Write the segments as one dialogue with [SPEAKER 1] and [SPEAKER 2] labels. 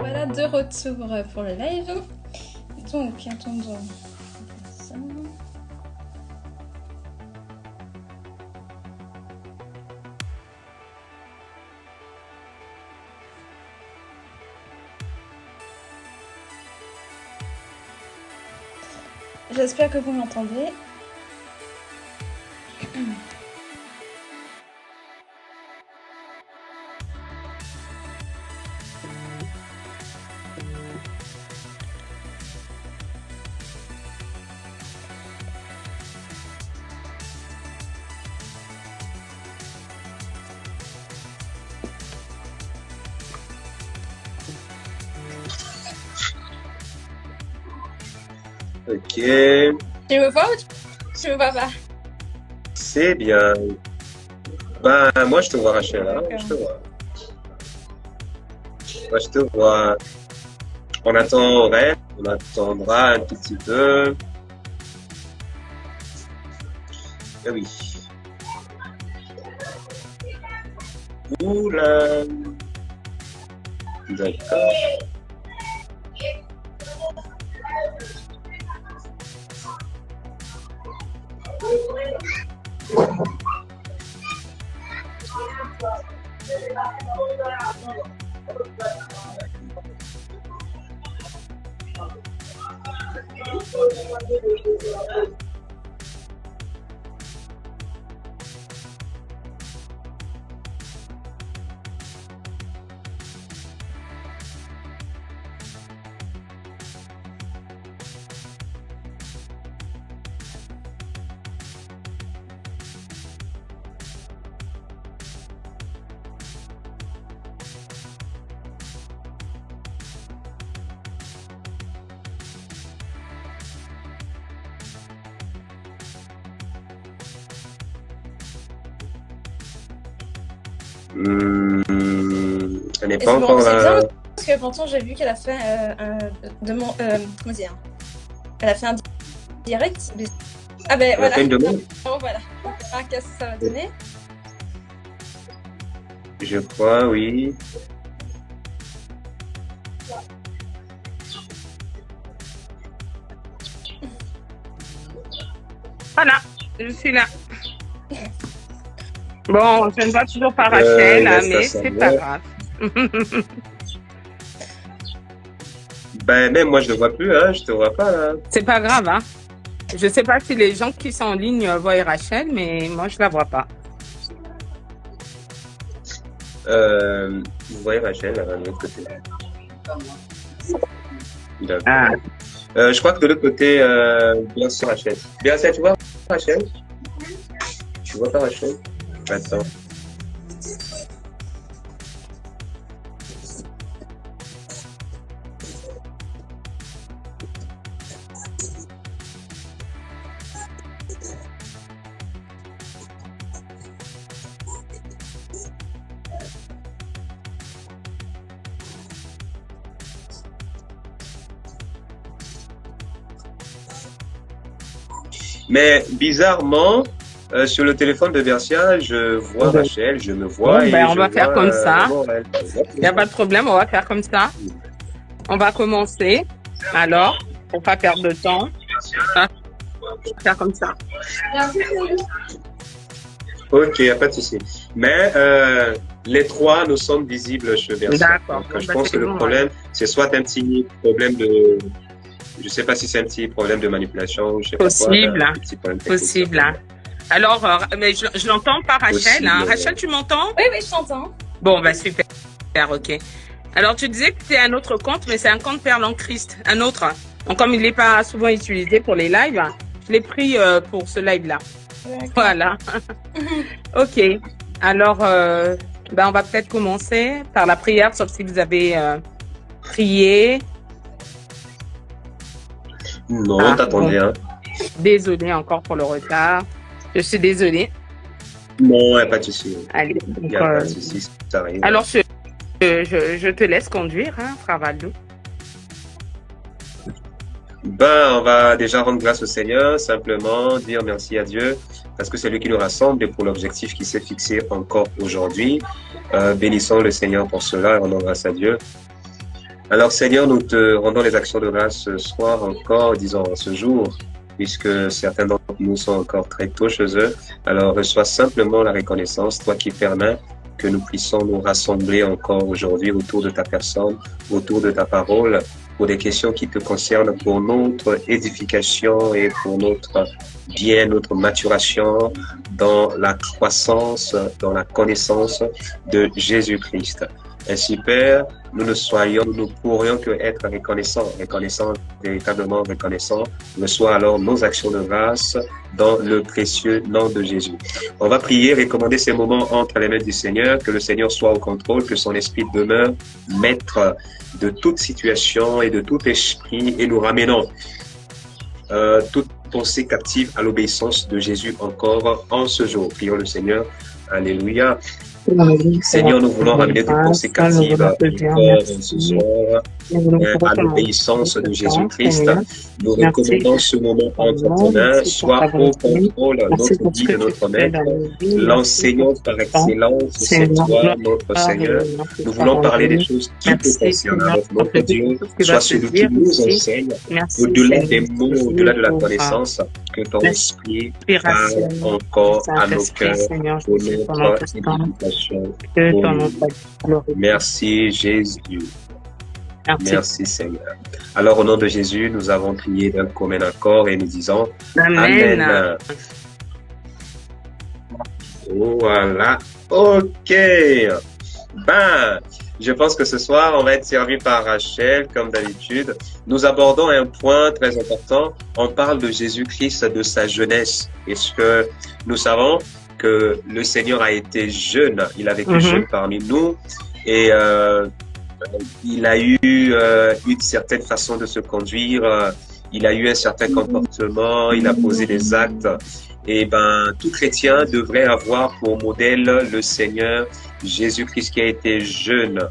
[SPEAKER 1] voilà, de retour pour le live. Donc, attendons. Ça. J'espère que vous m'entendez.
[SPEAKER 2] Ok,
[SPEAKER 1] Tu me vois ou tu me vois pas?
[SPEAKER 2] c'est bien. Ben, moi, je te vois, Rachel, hein. Je te vois. Moi, je te vois. On attendrait, on attendra un tout petit peu. Ah oui. Oula. D'accord. Elle n'est pas
[SPEAKER 1] Bon,
[SPEAKER 2] encore
[SPEAKER 1] c'est bien
[SPEAKER 2] là.
[SPEAKER 1] parce que pourtant j'ai vu qu'elle a fait comment dire, elle a fait un direct. Ah ben
[SPEAKER 2] Elle a
[SPEAKER 1] voilà.
[SPEAKER 2] fait une demande,
[SPEAKER 1] Oh, voilà. On verra qu'est-ce que ça va donner.
[SPEAKER 2] je crois, oui.
[SPEAKER 3] Voilà, je suis là. Bon, je ne vois toujours pas Rachel,
[SPEAKER 2] Laisse
[SPEAKER 3] mais
[SPEAKER 2] ça
[SPEAKER 3] c'est pas
[SPEAKER 2] savoir.
[SPEAKER 3] grave.
[SPEAKER 2] Ben, même moi, je ne vois plus, hein. Je te vois pas, là.
[SPEAKER 3] C'est pas grave, hein. Je sais pas si les gens qui sont en ligne voient Rachel, mais moi, je la vois pas.
[SPEAKER 2] Vous voyez Rachel, là, de l'autre côté. D'accord.
[SPEAKER 3] Ah.
[SPEAKER 2] Je crois que de l'autre côté, bien sûr, Rachel. Bien sûr, tu vois Rachel? Tu vois pas Rachel? Attends. Mais bizarrement, sur le téléphone de Bercia, je vois
[SPEAKER 3] Bon.
[SPEAKER 2] Rachel, je me vois
[SPEAKER 3] Bon,
[SPEAKER 2] et
[SPEAKER 3] ben, on
[SPEAKER 2] je
[SPEAKER 3] va faire
[SPEAKER 2] vois
[SPEAKER 3] comme ça.
[SPEAKER 2] Morel.
[SPEAKER 3] Il n'y a pas de problème, on va faire comme ça. On va commencer. Alors, pour pas perdre de temps. Ah, on va faire comme ça.
[SPEAKER 2] Ok, y a pas de souci. Mais les trois nous sommes visibles sur Bercia.
[SPEAKER 3] D'accord.
[SPEAKER 2] Donc,
[SPEAKER 3] Bon,
[SPEAKER 2] je
[SPEAKER 3] ben,
[SPEAKER 2] pense
[SPEAKER 3] c'est
[SPEAKER 2] que le
[SPEAKER 3] bon,
[SPEAKER 2] problème, c'est soit un petit problème de... Je sais pas si c'est un petit problème de manipulation ou je sais pas quoi,
[SPEAKER 3] Possible,
[SPEAKER 2] un
[SPEAKER 3] hein.
[SPEAKER 2] petit problème technique.
[SPEAKER 3] Possible, hein. Alors, mais je l'entends pas, Rachel.
[SPEAKER 2] Possible,
[SPEAKER 3] Hein. Rachel, tu m'entends?
[SPEAKER 1] Oui, oui, je t'entends.
[SPEAKER 3] Bon, bah super, ok. Alors, tu disais que c'était un autre compte, mais c'est un compte Perle en Christ, un autre. Donc, comme il n'est pas souvent utilisé pour les lives, je l'ai pris pour ce live-là. Voilà. Ok. Alors, ben, on va peut-être commencer par la prière, sauf si vous avez prié.
[SPEAKER 2] Non,
[SPEAKER 3] Ah,
[SPEAKER 2] t'attendais,
[SPEAKER 3] bon.
[SPEAKER 2] hein.
[SPEAKER 3] Désolée encore pour le retard. Je suis désolée.
[SPEAKER 2] Non, y a pas de souci.
[SPEAKER 3] Allez. Donc,
[SPEAKER 2] Y a pas de souci, ça arrive.
[SPEAKER 3] alors, je te laisse conduire, hein, frère Valdo.
[SPEAKER 2] Ben, on va déjà rendre grâce au Seigneur, simplement dire merci à Dieu, parce que c'est lui qui nous rassemble et pour l'objectif qui s'est fixé encore aujourd'hui. Bénissons le Seigneur pour cela et rendons grâce à Dieu. Alors Seigneur, nous te rendons les actions de grâce ce soir encore, disons ce jour, puisque certains d'entre nous sont encore très tôt chez eux. Alors reçois simplement la reconnaissance, toi qui permets que nous puissions nous rassembler encore aujourd'hui autour de ta personne, autour de ta parole, pour des questions qui te concernent, pour notre édification et pour notre bien, notre maturation dans la croissance, dans la connaissance de Jésus-Christ. Ainsi, Père, nous ne pourrions que être reconnaissants, véritablement reconnaissants. Reçois alors nos actions de grâce dans le précieux nom de Jésus. On va prier, recommander ces moments entre les mains du Seigneur, que le Seigneur soit au contrôle, que son esprit demeure maître de toute situation et de tout esprit, et nous ramenons toute pensée captive à l'obéissance de Jésus encore en ce jour. Prions le Seigneur. Alléluia. Seigneur, nous voulons ramener toute pensée captive encore ce soir à l'obéissance de Jésus-Christ. Nous recommandons ce moment entre ton main, soit au contrôle notre vie de notre Maître, l'enseignant par excellence, c'est toi, notre Seigneur. Nous voulons parler des choses qui te concernent. Alors, notre Dieu, sois celui qui nous enseigne, au-delà des mots, au-delà de la connaissance, que ton esprit parle encore à nos cœurs pour notre édification. Merci Jésus. Merci Seigneur. Alors au nom de Jésus, nous avons prié d'un commun accord et nous disons Amen. Voilà. Ok. Je pense que ce soir, on va être servi par Rachel, comme d'habitude. Nous abordons un point très important. On parle de Jésus-Christ, de sa jeunesse. Est-ce que nous savons que le Seigneur a été jeune, il a vécu jeune parmi nous et il a eu une certaine façon de se conduire, il a eu un certain comportement, il a posé des actes. Et tout chrétien devrait avoir pour modèle le Seigneur Jésus-Christ qui a été jeune.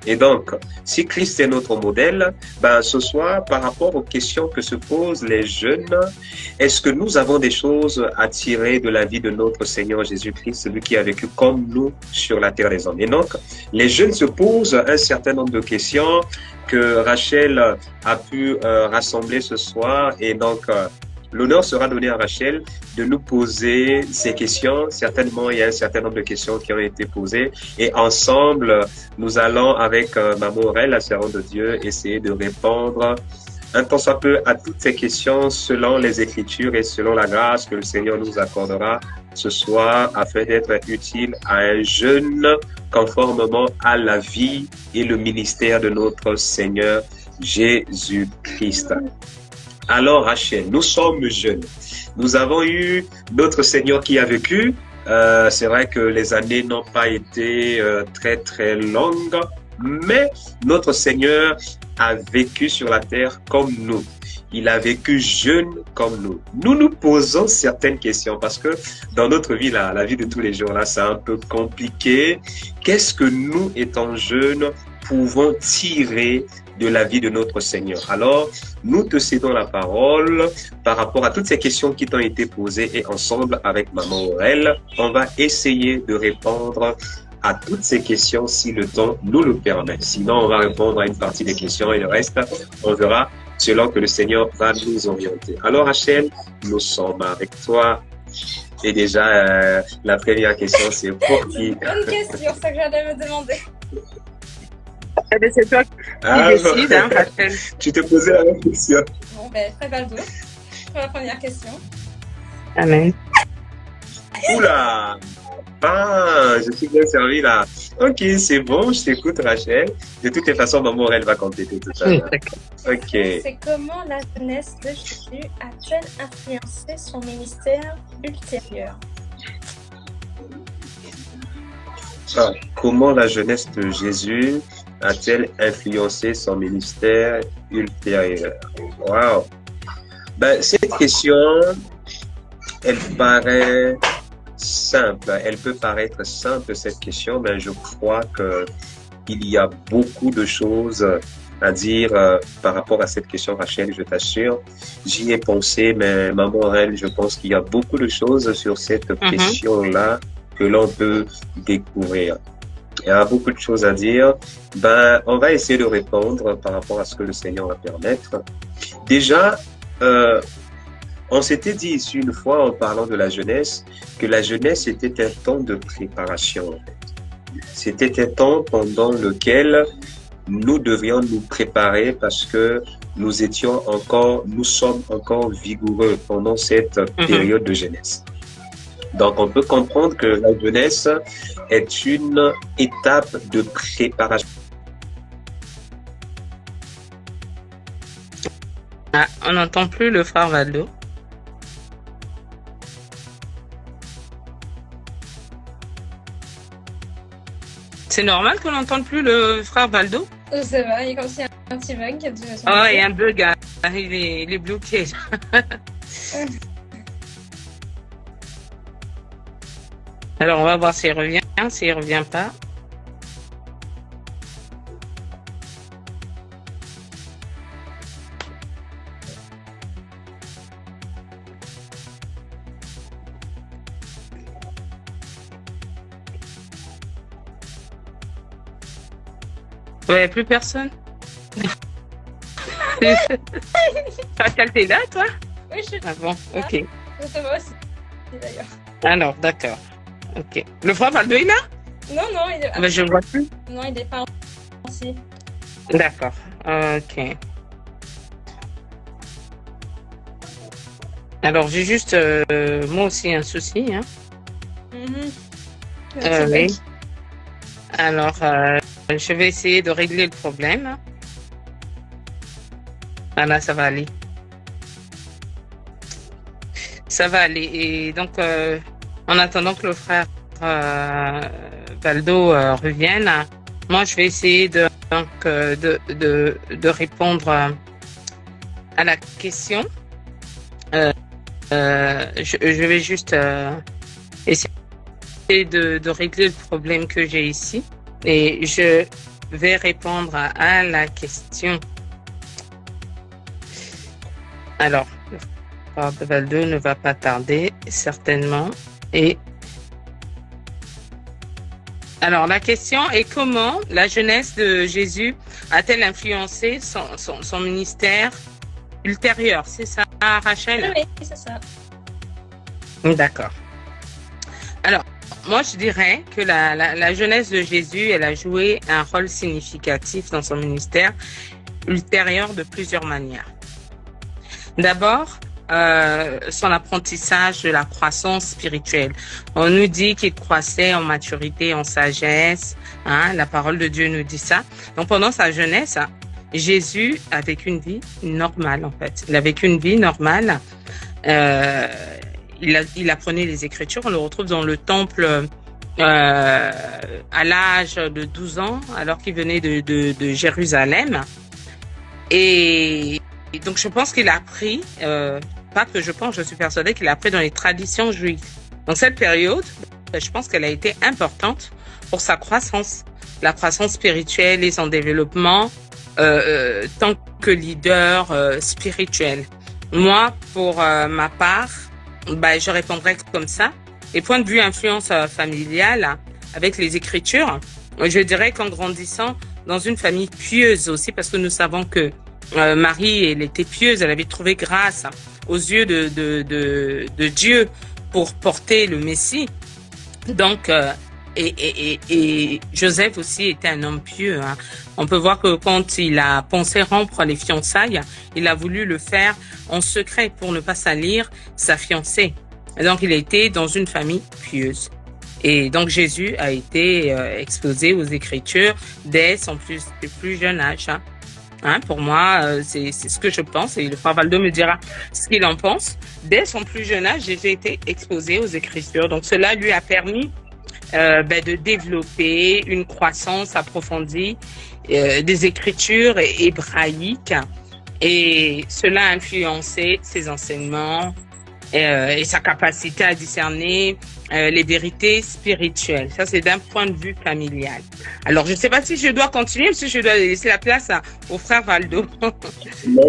[SPEAKER 2] Et donc, si Christ est notre modèle, ce soir, par rapport aux questions que se posent les jeunes, est-ce que nous avons des choses à tirer de la vie de notre Seigneur Jésus-Christ, celui qui a vécu comme nous sur la terre des hommes? Et donc, les jeunes se posent un certain nombre de questions que Rachel a pu rassembler ce soir. Et donc, l'honneur sera donné à Rachel de nous poser ces questions. Certainement, il y a un certain nombre de questions qui ont été posées. Et ensemble, nous allons, avec Maman Aurèle, la servante de Dieu, essayer de répondre un tant soit peu à toutes ces questions selon les Écritures et selon la grâce que le Seigneur nous accordera ce soir afin d'être utile à un jeune conformément à la vie et le ministère de notre Seigneur Jésus-Christ. Alors Rachel, nous sommes jeunes. Nous avons eu notre Seigneur qui a vécu. C'est vrai que les années n'ont pas été très longues, mais notre Seigneur a vécu sur la terre comme nous. Il a vécu jeune comme nous. Nous nous posons certaines questions parce que dans notre vie, là, la vie de tous les jours, là, c'est un peu compliqué. Qu'est-ce que nous, étant jeunes, pouvons tirer de la vie de notre Seigneur? Alors, nous te cédons la parole par rapport à toutes ces questions qui t'ont été posées et ensemble avec Maman Aurèle, on va essayer de répondre à toutes ces questions si le temps nous le permet. Sinon, on va répondre à une partie des questions et le reste, on verra selon que le Seigneur va nous orienter. Alors, Rachel, nous sommes avec toi. Et déjà, la première question, c'est pour qui?
[SPEAKER 1] Bonne question, ça que j'allais me demander.
[SPEAKER 3] C'est toi qui décide, hein, Rachel.
[SPEAKER 2] Tu te posais la même question.
[SPEAKER 1] Bon, très Valdo, pour la première question.
[SPEAKER 3] Amen.
[SPEAKER 2] Oula! Je suis bien servi là. Ok, c'est bon, je t'écoute Rachel. De toutes les façons, Maman Aurèle va compléter tout ça. Ok.
[SPEAKER 1] C'est comment la jeunesse de Jésus a-t-elle influencé son ministère ultérieur?
[SPEAKER 2] Comment la jeunesse de Jésus a-t-elle influencé son ministère ultérieur? Wow! Cette question, elle paraît simple. Elle peut paraître simple, cette question, mais je crois qu'il y a beaucoup de choses à dire par rapport à cette question, Rachel, je t'assure. J'y ai pensé, mais Maman Aurèle, je pense qu'il y a beaucoup de choses sur cette question-là que l'on peut découvrir. Il y a beaucoup de choses à dire. On va essayer de répondre par rapport à ce que le Seigneur va permettre. Déjà, on s'était dit ici une fois en parlant de la jeunesse que la jeunesse était un temps de préparation. En fait. C'était un temps pendant lequel nous devions nous préparer parce que nous sommes encore vigoureux pendant cette période de jeunesse. Donc, on peut comprendre que la jeunesse est une étape de préparation.
[SPEAKER 3] Ah, on n'entend plus le frère Valdo. C'est normal qu'on n'entende plus le frère Valdo?
[SPEAKER 1] Je sais pas, il y a comme si un petit bug.
[SPEAKER 3] Oh, il y a un bug, il est bloqué. Alors, on va voir s'il revient pas. Ouais, plus personne. Pascal, t'es là, toi?
[SPEAKER 1] Oui, je suis
[SPEAKER 3] Ah bon, ok.
[SPEAKER 1] Je sais pas aussi, d'ailleurs.
[SPEAKER 3] Alors, d'accord. Ok. Le frère Valdo est là?
[SPEAKER 1] Non, il est...
[SPEAKER 3] Ben, je le vois plus.
[SPEAKER 1] Non, il est pas ici.
[SPEAKER 3] D'accord. Ok. Alors, j'ai juste, moi aussi, un souci. Hein. Oui. Alors, je vais essayer de régler le problème. Voilà, ça va aller. Ça va aller. Et donc, en attendant que le frère Valdo revienne, moi, je vais essayer de répondre à la question. Je vais juste essayer de régler le problème que j'ai ici. Et je vais répondre à la question. Alors, le frère de Valdo ne va pas tarder, certainement. Et alors, la question est comment la jeunesse de Jésus a-t-elle influencé son ministère ultérieur? C'est ça, Rachel?
[SPEAKER 1] Oui, c'est ça.
[SPEAKER 3] D'accord. Alors, moi, je dirais que la jeunesse de Jésus, elle a joué un rôle significatif dans son ministère ultérieur de plusieurs manières. D'abord, son apprentissage de la croissance spirituelle. On nous dit qu'il croissait en maturité, en sagesse. Hein, la parole de Dieu nous dit ça. Donc, pendant sa jeunesse, Jésus a vécu une vie normale, en fait. Il a vécu une vie normale. Il apprenait les Écritures. On le retrouve dans le temple à l'âge de 12 ans, alors qu'il venait de Jérusalem. Et donc, je pense qu'il a appris, pas que je pense, je suis persuadée qu'il a appris dans les traditions juives. Donc, cette période, je pense qu'elle a été importante pour sa croissance, la croissance spirituelle et son développement tant que leader spirituel. Moi, pour ma part, je répondrais comme ça. Et point de vue influence familiale, avec les Écritures, je dirais qu'en grandissant dans une famille pieuse aussi, parce que nous savons que Marie, elle était pieuse, elle avait trouvé grâce aux yeux de Dieu pour porter le Messie. Donc, et Joseph aussi était un homme pieux. Hein. On peut voir que quand il a pensé rompre les fiançailles, il a voulu le faire en secret pour ne pas salir sa fiancée. Et donc, il était dans une famille pieuse. Et donc, Jésus a été exposé aux Écritures dès son plus jeune âge. Hein, pour moi, c'est ce que je pense. Et le frère Valdo me dira ce qu'il en pense. Dès son plus jeune âge, Jésus a été exposé aux Écritures. Donc, cela lui a permis de développer une croissance approfondie des Écritures hébraïques. Et cela a influencé ses enseignements et sa capacité à discerner les vérités spirituelles. Ça, c'est d'un point de vue familial. Alors, je ne sais pas si je dois continuer ou si je dois laisser la place au frère Valdo.
[SPEAKER 2] Non,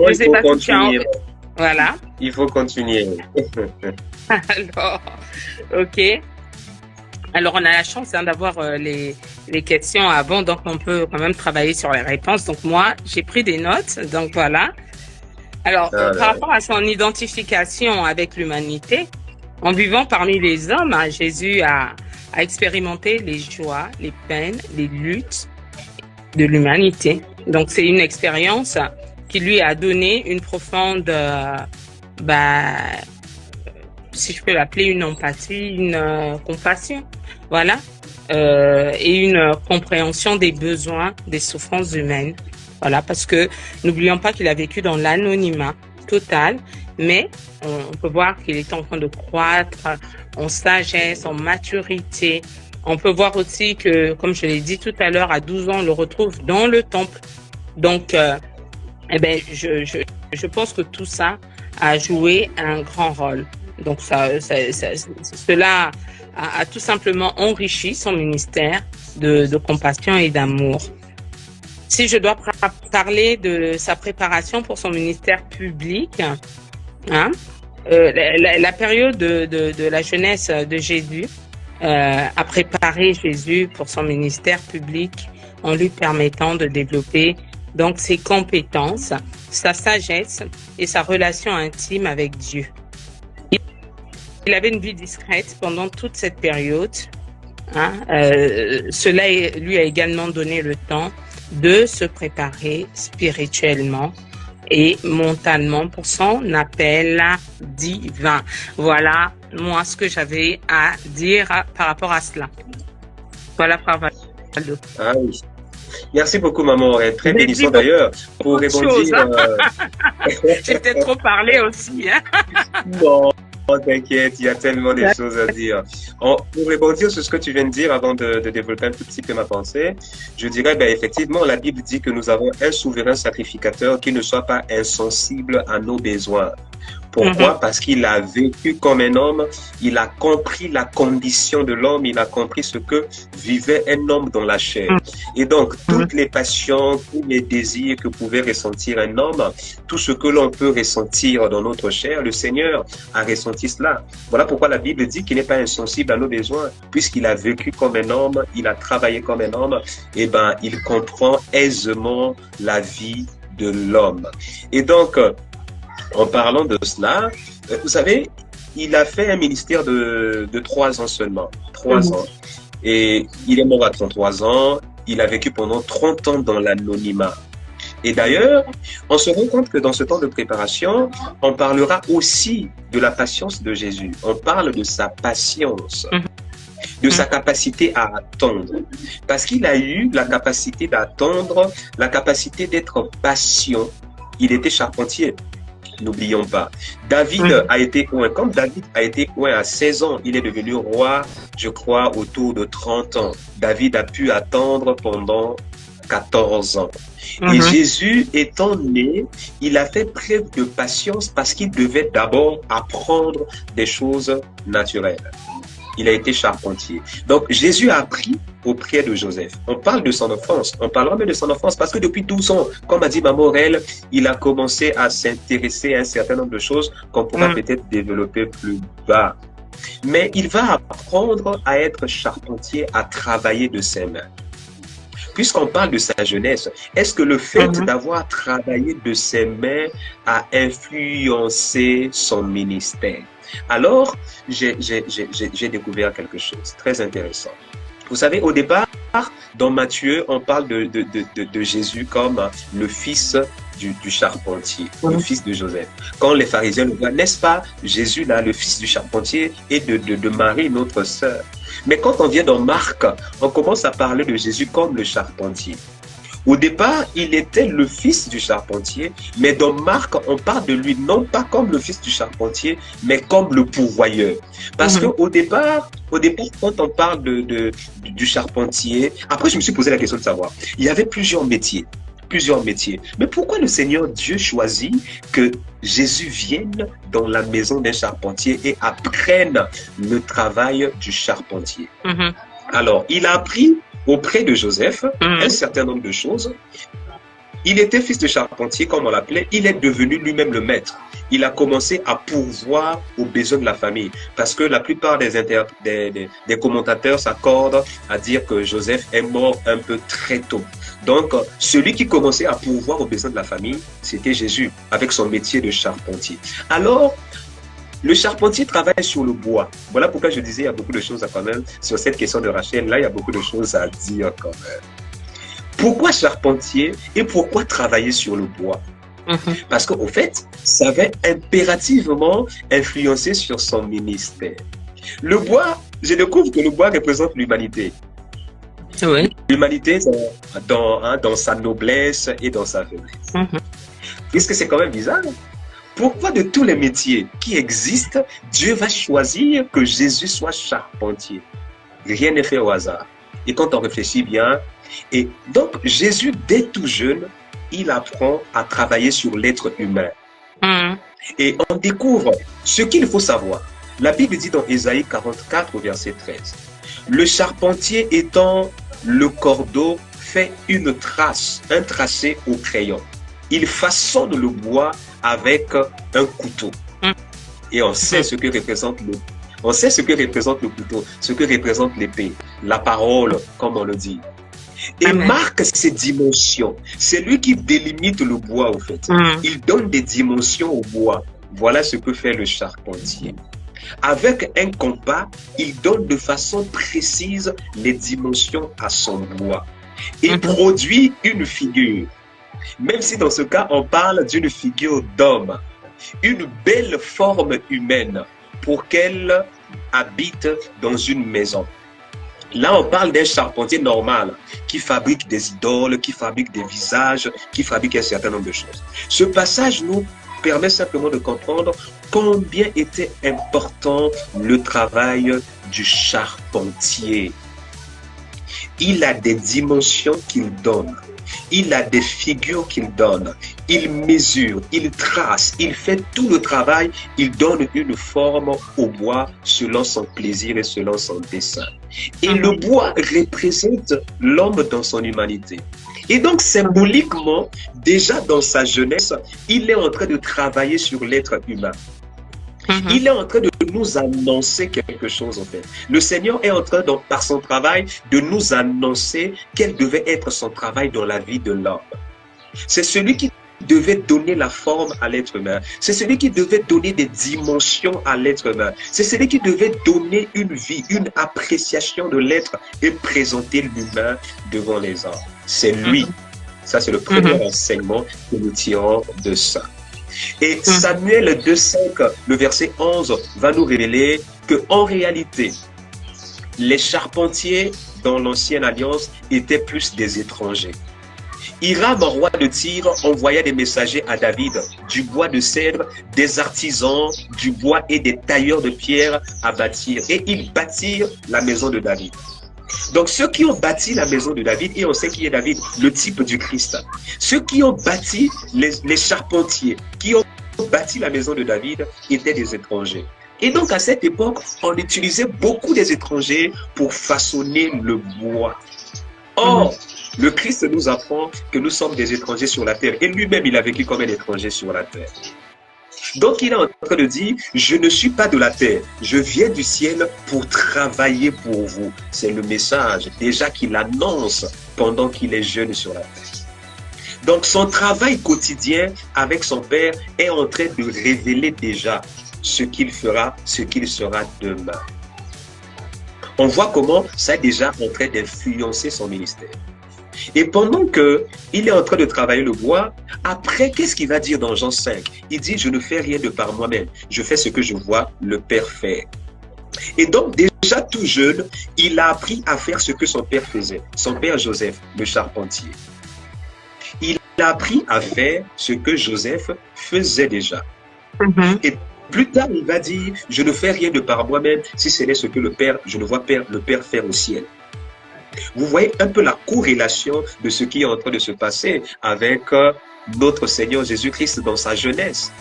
[SPEAKER 2] il faut continuer.
[SPEAKER 3] Voilà.
[SPEAKER 2] Il faut continuer.
[SPEAKER 3] Alors, ok. Alors, on a la chance d'avoir les questions avant, donc on peut quand même travailler sur les réponses. Donc, moi, j'ai pris des notes, donc voilà. Alors, par rapport à son identification avec l'humanité, en vivant parmi les hommes, Jésus a expérimenté les joies, les peines, les luttes de l'humanité. Donc, c'est une expérience qui lui a donné une profonde, si je peux l'appeler, une empathie, une compassion, voilà, et une compréhension des besoins, des souffrances humaines. Voilà, parce que n'oublions pas qu'il a vécu dans l'anonymat total, mais on peut voir qu'il est en train de croître en sagesse, en maturité. On peut voir aussi que, comme je l'ai dit tout à l'heure, à 12 ans, on le retrouve dans le temple. Donc, je pense que tout ça a joué un grand rôle. Donc, cela a tout simplement enrichi son ministère de compassion et d'amour. Si je dois parler de sa préparation pour son ministère public, la période de la jeunesse de Jésus a préparé Jésus pour son ministère public en lui permettant de développer donc ses compétences, sa sagesse et sa relation intime avec Dieu. Il avait une vie discrète pendant toute cette période. Cela lui a également donné le temps de se préparer spirituellement et mentalement pour son appel divin. Voilà, moi, ce que j'avais à dire par rapport à cela. Voilà, Frère Valdo.
[SPEAKER 2] Ah oui. Merci beaucoup, maman. Très bénissant d'ailleurs. Pour rebondir.
[SPEAKER 3] J'ai peut-être trop parlé aussi.
[SPEAKER 2] Non. T'inquiète, il y a tellement de choses à dire. Pour rebondir sur ce que tu viens de dire avant de développer un tout petit peu ma pensée, je dirais, effectivement, la Bible dit que nous avons un souverain sacrificateur qui ne soit pas insensible à nos besoins. Pourquoi? Parce qu'il a vécu comme un homme, il a compris la condition de l'homme, il a compris ce que vivait un homme dans la chair. Et donc, toutes les passions, tous les désirs que pouvait ressentir un homme, tout ce que l'on peut ressentir dans notre chair, le Seigneur a ressenti cela. Voilà pourquoi la Bible dit qu'il n'est pas insensible à nos besoins, puisqu'il a vécu comme un homme, il a travaillé comme un homme, il comprend aisément la vie de l'homme. Et donc, en parlant de cela, vous savez, il a fait un ministère de 3 ans seulement. 3 ans. Et il est mort à 33 ans. Il a vécu pendant 30 ans dans l'anonymat. Et d'ailleurs, on se rend compte que dans ce temps de préparation, on parlera aussi de la patience de Jésus. On parle de sa patience, de sa capacité à attendre. Parce qu'il a eu la capacité d'attendre, la capacité d'être patient. Il était charpentier. N'oublions pas. David a été oint. Comme David a été oint à 16 ans, il est devenu roi, je crois, autour de 30 ans. David a pu attendre pendant 14 ans. Et Jésus étant né, il a fait preuve de patience parce qu'il devait d'abord apprendre des choses naturelles. Il a été charpentier. Donc, Jésus a appris auprès de Joseph. On parle de son enfance. On parlera même de son enfance parce que depuis 12 ans, comme a dit Maman Aurèle, il a commencé à s'intéresser à un certain nombre de choses qu'on pourra peut-être développer plus bas. Mais il va apprendre à être charpentier, à travailler de ses mains. Puisqu'on parle de sa jeunesse, est-ce que le fait d'avoir travaillé de ses mains a influencé son ministère? Alors, j'ai découvert quelque chose de très intéressant. Vous savez, au départ, dans Matthieu, on parle de Jésus comme le fils du charpentier, le fils de Joseph. Quand les pharisiens le voient, n'est-ce pas Jésus là, le fils du charpentier et de Marie, notre sœur. Mais quand on vient dans Marc, on commence à parler de Jésus comme le charpentier. Au départ, il était le fils du charpentier, mais dans Marc, on parle de lui non pas comme le fils du charpentier, mais comme le pourvoyeur. Parce que au départ, quand on parle du charpentier, après je me suis posé la question de savoir, il y avait plusieurs métiers. Mais pourquoi le Seigneur Dieu choisit que Jésus vienne dans la maison d'un charpentier et apprenne le travail du charpentier? Alors, il a appris auprès de Joseph un certain nombre de choses. Il était fils de charpentier, comme on l'appelait. Il est devenu lui-même le maître. Il a commencé à pourvoir aux besoins de la famille. Parce que la plupart des commentateurs s'accordent à dire que Joseph est mort un peu très tôt. Donc, celui qui commençait à pourvoir aux besoins de la famille, c'était Jésus, avec son métier de charpentier. Alors, le charpentier travaille sur le bois. Voilà pourquoi je disais, il y a beaucoup de choses à quand même, sur cette question de Rachel. Là, il y a beaucoup de choses à dire quand même. Pourquoi charpentier et pourquoi travailler sur le bois? Parce qu'au fait, ça va impérativement influencer sur son ministère. Le bois, je découvre que le bois représente l'humanité.
[SPEAKER 3] Oui.
[SPEAKER 2] L'humanité dans sa noblesse et dans sa faiblesse. Puisque c'est quand même bizarre. Pourquoi de tous les métiers qui existent, Dieu va choisir que Jésus soit charpentier? Rien n'est fait au hasard. Et quand on réfléchit bien, et donc Jésus, dès tout jeune, il apprend à travailler sur l'être humain. Et on découvre ce qu'il faut savoir. La Bible dit dans Ésaïe 44, verset 13, le charpentier étant le cordeau fait une trace, un tracé au crayon. Il façonne le bois avec un couteau. Et on sait ce que représente le couteau, ce que représente l'épée, la parole, comme on le dit. Et
[SPEAKER 3] Amen.
[SPEAKER 2] marque ses dimensions. C'est lui qui délimite le bois, au fait. Il donne des dimensions au bois. Voilà ce que fait le charpentier. Avec un compas, il donne de façon précise les dimensions à son bois. Et produit une figure. Même si dans ce cas, on parle d'une figure d'homme. Une belle forme humaine pour qu'elle habite dans une maison. Là, on parle d'un charpentier normal qui fabrique des idoles, qui fabrique des visages, qui fabrique un certain nombre de choses. Ce passage nous permet simplement de comprendre combien était important le travail du charpentier. Il a des dimensions qu'il donne. Il a des figures qu'il donne. Il mesure, il trace, il fait tout le travail. Il donne une forme au bois selon son plaisir et selon son dessein. Et le bois représente l'homme dans son humanité. Et donc, symboliquement, déjà dans sa jeunesse, il est en train de travailler sur l'être humain. Il est en train de nous annoncer quelque chose, en fait. Le Seigneur est en train, donc, par son travail, de nous annoncer quel devait être son travail dans la vie de l'homme. C'est celui qui devait donner la forme à l'être humain. C'est celui qui devait donner des dimensions à l'être humain. C'est celui qui devait donner une vie, une appréciation de l'être et présenter l'humain devant les hommes. C'est lui. Ça, c'est le premier enseignement que nous tirons de ça. Et Samuel 2,5, le verset 11, va nous révéler qu'en réalité, les charpentiers dans l'ancienne alliance étaient plus des étrangers. Hiram, roi de Tyr, envoya des messagers à David, du bois de cèdre, des artisans, du bois et des tailleurs de pierre à bâtir. Et ils bâtirent la maison de David. Donc ceux qui ont bâti la maison de David, et on sait qui est David, le type du Christ. Ceux qui ont bâti, les charpentiers, qui ont bâti la maison de David, étaient des étrangers. Et donc à cette époque, on utilisait beaucoup des étrangers pour façonner le bois. Or, le Christ nous apprend que nous sommes des étrangers sur la terre. Et lui-même, il a vécu comme un étranger sur la terre. Donc, il est en train de dire, je ne suis pas de la terre. Je viens du ciel pour travailler pour vous. C'est le message déjà qu'il annonce pendant qu'il est jeune sur la terre. Donc, son travail quotidien avec son Père est en train de révéler déjà ce qu'il fera, ce qu'il sera demain. On voit comment ça est déjà en train d'influencer son ministère. Et pendant qu'il est en train de travailler le bois, après, qu'est-ce qu'il va dire dans Jean 5? Il dit, je ne fais rien de par moi-même. Je fais ce que je vois le Père faire. Et donc, déjà tout jeune, il a appris à faire ce que son père faisait. Son père Joseph, le charpentier. Il a appris à faire ce que Joseph faisait déjà. Et plus tard, il va dire, je ne fais rien de par moi-même, si ce n'est ce que le Père, je ne vois le Père faire au ciel. Vous voyez un peu la corrélation de ce qui est en train de se passer avec notre Seigneur Jésus-Christ dans sa jeunesse.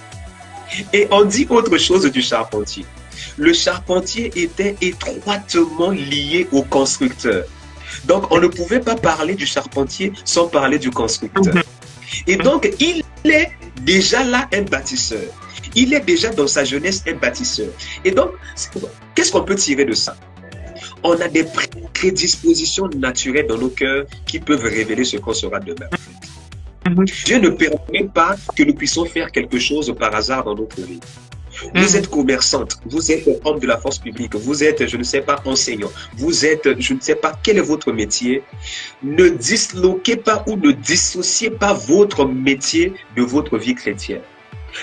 [SPEAKER 2] Et on dit autre chose du charpentier. Le charpentier était étroitement lié au constructeur. Donc, on ne pouvait pas parler du charpentier sans parler du constructeur. Et donc, il est déjà là un bâtisseur. Il est déjà dans sa jeunesse un bâtisseur. Et donc, qu'est-ce qu'on peut tirer de ça? On a des prédispositions naturelles dans nos cœurs qui peuvent révéler ce qu'on sera demain. Dieu ne permet pas que nous puissions faire quelque chose par hasard dans notre vie. Vous êtes commerçante, vous êtes homme de la force publique, vous êtes, je ne sais pas, enseignant, vous êtes, je ne sais pas quel est votre métier. Ne disloquez pas ou ne dissociez pas votre métier de votre vie chrétienne.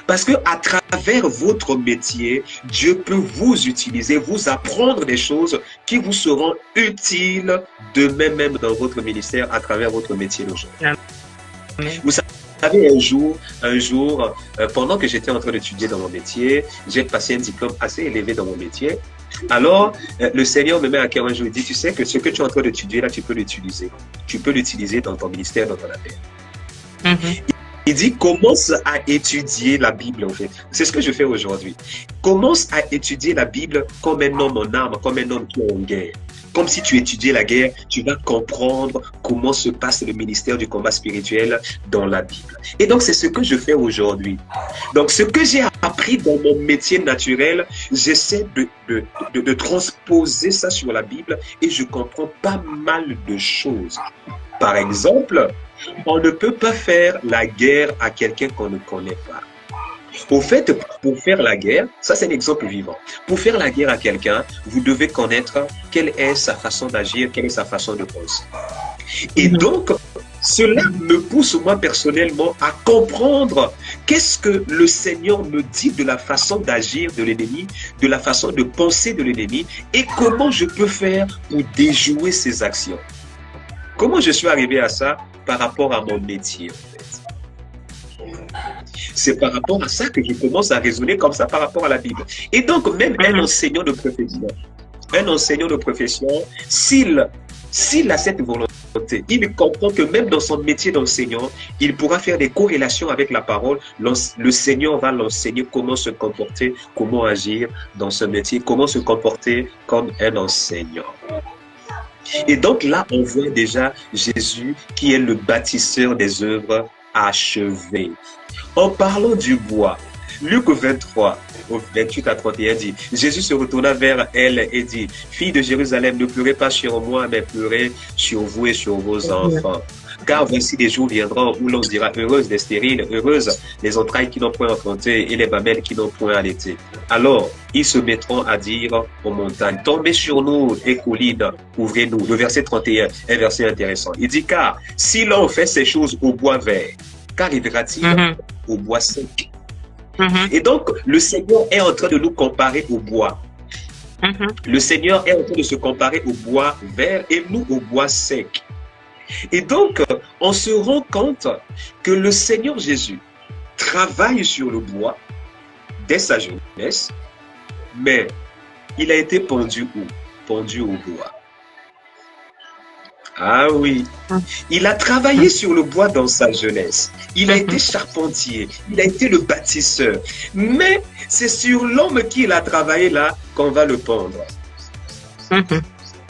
[SPEAKER 2] Parce que à travers votre métier, Dieu peut vous utiliser, vous apprendre des choses qui vous seront utiles demain même dans votre ministère à travers votre métier d'aujourd'hui. Vous savez, un jour, pendant que j'étais en train d'étudier dans mon métier, j'ai passé un diplôme assez élevé dans mon métier. Alors, le Seigneur me met à cœur un jour, il dit, tu sais que ce que tu es en train d'étudier là, tu peux l'utiliser. Tu peux l'utiliser dans ton ministère, dans ton affaire. Il dit, commence à étudier la Bible, en fait. C'est ce que je fais aujourd'hui. Commence à étudier la Bible comme un homme en armes, comme un homme qui est en guerre. Comme si tu étudiais la guerre, tu vas comprendre comment se passe le ministère du combat spirituel dans la Bible. Et donc, c'est ce que je fais aujourd'hui. Donc, ce que j'ai appris dans mon métier naturel, j'essaie de transposer ça sur la Bible et je comprends pas mal de choses. Par exemple, on ne peut pas faire la guerre à quelqu'un qu'on ne connaît pas. Au fait, pour faire la guerre, ça c'est un exemple vivant. Pour faire la guerre à quelqu'un, vous devez connaître quelle est sa façon d'agir, quelle est sa façon de penser. Et donc, cela me pousse moi personnellement à comprendre qu'est-ce que le Seigneur me dit de la façon d'agir de l'ennemi, de la façon de penser de l'ennemi et comment je peux faire pour déjouer ses actions. Comment je suis arrivé à ça? Par rapport à mon métier, en fait. C'est par rapport à ça que je commence à raisonner comme ça par rapport à la Bible. Et donc, même un enseignant de profession, s'il a cette volonté, il comprend que même dans son métier d'enseignant, il pourra faire des corrélations avec la parole. Le Seigneur va l'enseigner comment se comporter, comment agir dans ce métier, comment se comporter comme un enseignant. Et donc là, on voit déjà Jésus qui est le bâtisseur des œuvres achevées. En parlant du bois, Luc 23, au 28 à 31 dit, Jésus se retourna vers elle et dit, « Fille de Jérusalem, ne pleurez pas sur moi, mais pleurez sur vous et sur vos enfants. Car voici des jours viendront où l'on dira, heureuse les stériles, heureuse les entrailles qui n'ont point enfanté et les mamelles qui n'ont point allaité. Alors, ils se mettront à dire aux montagnes, tombez sur nous et collines, ouvrez-nous. » Le verset 31 est un verset intéressant. Il dit, car si l'on fait ces choses au bois vert, qu'arrivera-t-il au bois sec? Et donc, le Seigneur est en train de nous comparer au bois. Le Seigneur est en train de se comparer au bois vert et nous au bois sec. Et donc, on se rend compte que le Seigneur Jésus travaille sur le bois dès sa jeunesse, mais il a été pendu où? Pendu au bois. Ah oui, il a travaillé sur le bois dans sa jeunesse. Il a été charpentier, il a été le bâtisseur. Mais c'est sur l'homme qu'il a travaillé là qu'on va le pendre.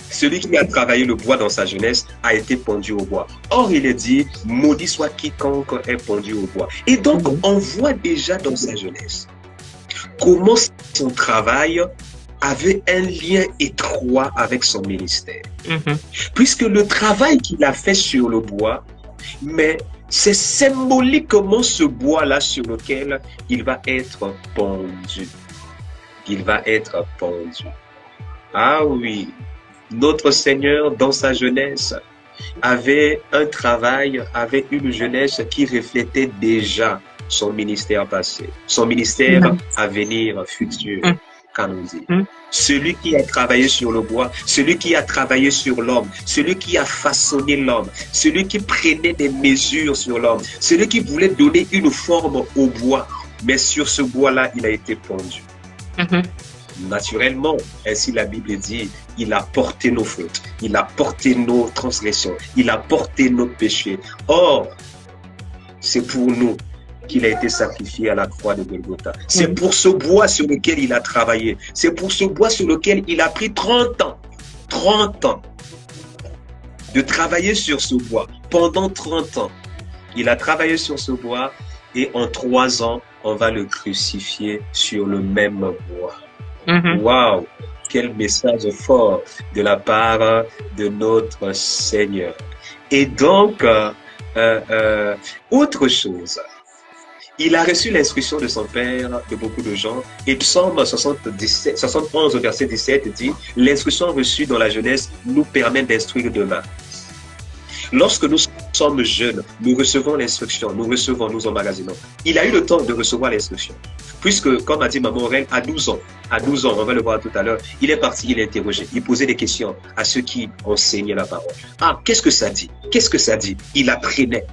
[SPEAKER 2] Celui qui a travaillé le bois dans sa jeunesse a été pendu au bois. Or, il est dit, maudit soit quiconque est pendu au bois. Et donc, on voit déjà dans sa jeunesse comment son travail avait un lien étroit avec son ministère. Puisque le travail qu'il a fait sur le bois, mais c'est symboliquement ce bois-là sur lequel il va être pendu. Il va être pendu. Ah oui, notre Seigneur, dans sa jeunesse, avait un travail, avait une jeunesse qui reflétait déjà son ministère passé, son ministère à venir futur. Celui qui a travaillé sur le bois, celui qui a travaillé sur l'homme, celui qui a façonné l'homme, celui qui prenait des mesures sur l'homme, celui qui voulait donner une forme au bois, mais sur ce bois-là, il a été pendu. Naturellement, ainsi la Bible dit, il a porté nos fautes, il a porté nos transgressions, il a porté nos péchés. Or, c'est pour nous qu'il a été sacrifié à la croix de Golgotha. C'est pour ce bois sur lequel il a travaillé. C'est pour ce bois sur lequel il a pris 30 ans. 30 ans de travailler sur ce bois. Pendant 30 ans, Il a travaillé sur ce bois et en 3 ans, on va le crucifier sur le même bois. Waouh! Quel message fort de la part de notre Seigneur. Et donc, autre chose, il a reçu l'instruction de son père, de beaucoup de gens, et Psaume 71 au verset 17 dit, l'instruction reçue dans la jeunesse nous permet d'instruire demain. Lorsque nous sommes jeunes, nous recevons l'instruction, nous emmagasinons. Il a eu le temps de recevoir l'instruction. Puisque, comme a dit Maman Aurèle, à 12 ans, on va le voir tout à l'heure, il est parti, il interrogeait, il posait des questions à ceux qui enseignaient la parole. Ah, qu'est-ce que ça dit? Qu'est-ce que ça dit? Il apprenait.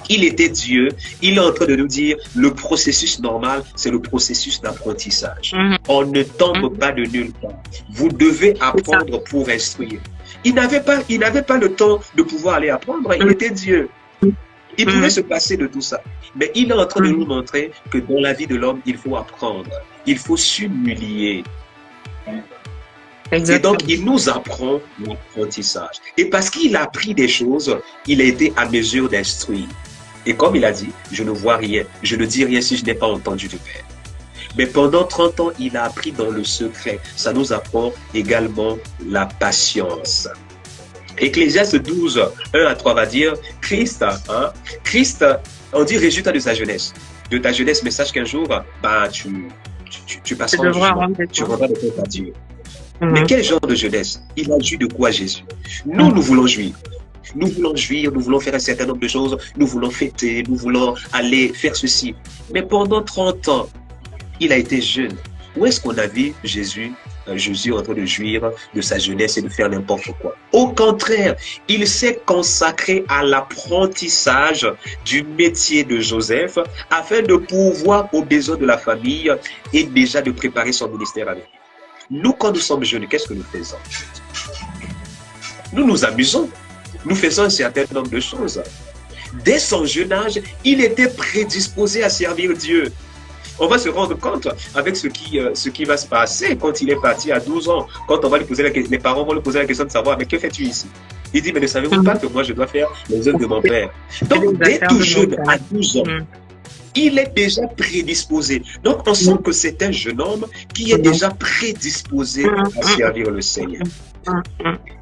[SPEAKER 2] Il était Dieu. Il est en train de nous dire, le processus normal, c'est le processus d'apprentissage. On ne tombe pas de nulle part. Vous devez apprendre pour instruire. Il n'avait pas le temps de pouvoir aller apprendre. Il était Dieu. Il pouvait se passer de tout ça. Mais il est en train de nous montrer que dans la vie de l'homme, il faut apprendre. Il faut s'humilier. Et donc, il nous apprend l'apprentissage. Et parce qu'il a appris des choses, il a été à mesure d'instruire. Et comme il a dit, je ne vois rien, je ne dis rien si je n'ai pas entendu de Père. Mais pendant 30 ans, il a appris dans le secret. Ça nous apprend également la patience. Ecclésiaste 12, 1 à 3 va dire, Christ, on dit résultat de sa jeunesse. De ta jeunesse, mais sache qu'un jour, tu passeras au jugement. Tu rendras de compte à Dieu. Mais quel genre de jeunesse? Il a joui de quoi Jésus? Nous voulons jouir. Nous voulons jouir, nous voulons faire un certain nombre de choses, nous voulons fêter, nous voulons aller faire ceci. Mais pendant 30 ans, il a été jeune. Où est-ce qu'on a vu Jésus en train de jouir de sa jeunesse et de faire n'importe quoi? Au contraire, il s'est consacré à l'apprentissage du métier de Joseph afin de pourvoir aux besoins de la famille et déjà de préparer son ministère avec lui. Nous, quand nous sommes jeunes, qu'est-ce que nous faisons? Nous nous amusons. Nous faisons un certain nombre de choses. Dès son jeune âge, il était prédisposé à servir Dieu. On va se rendre compte avec ce qui va se passer quand il est parti à 12 ans. Quand on va lui poser la question, les parents vont lui poser la question de savoir, mais que fais-tu ici? Il dit, mais ne savez-vous pas que moi je dois faire les œuvres de mon père? Donc, dès tout jeune, à 12 ans, il est déjà prédisposé. Donc, on sent que c'est un jeune homme qui est déjà prédisposé à servir le Seigneur.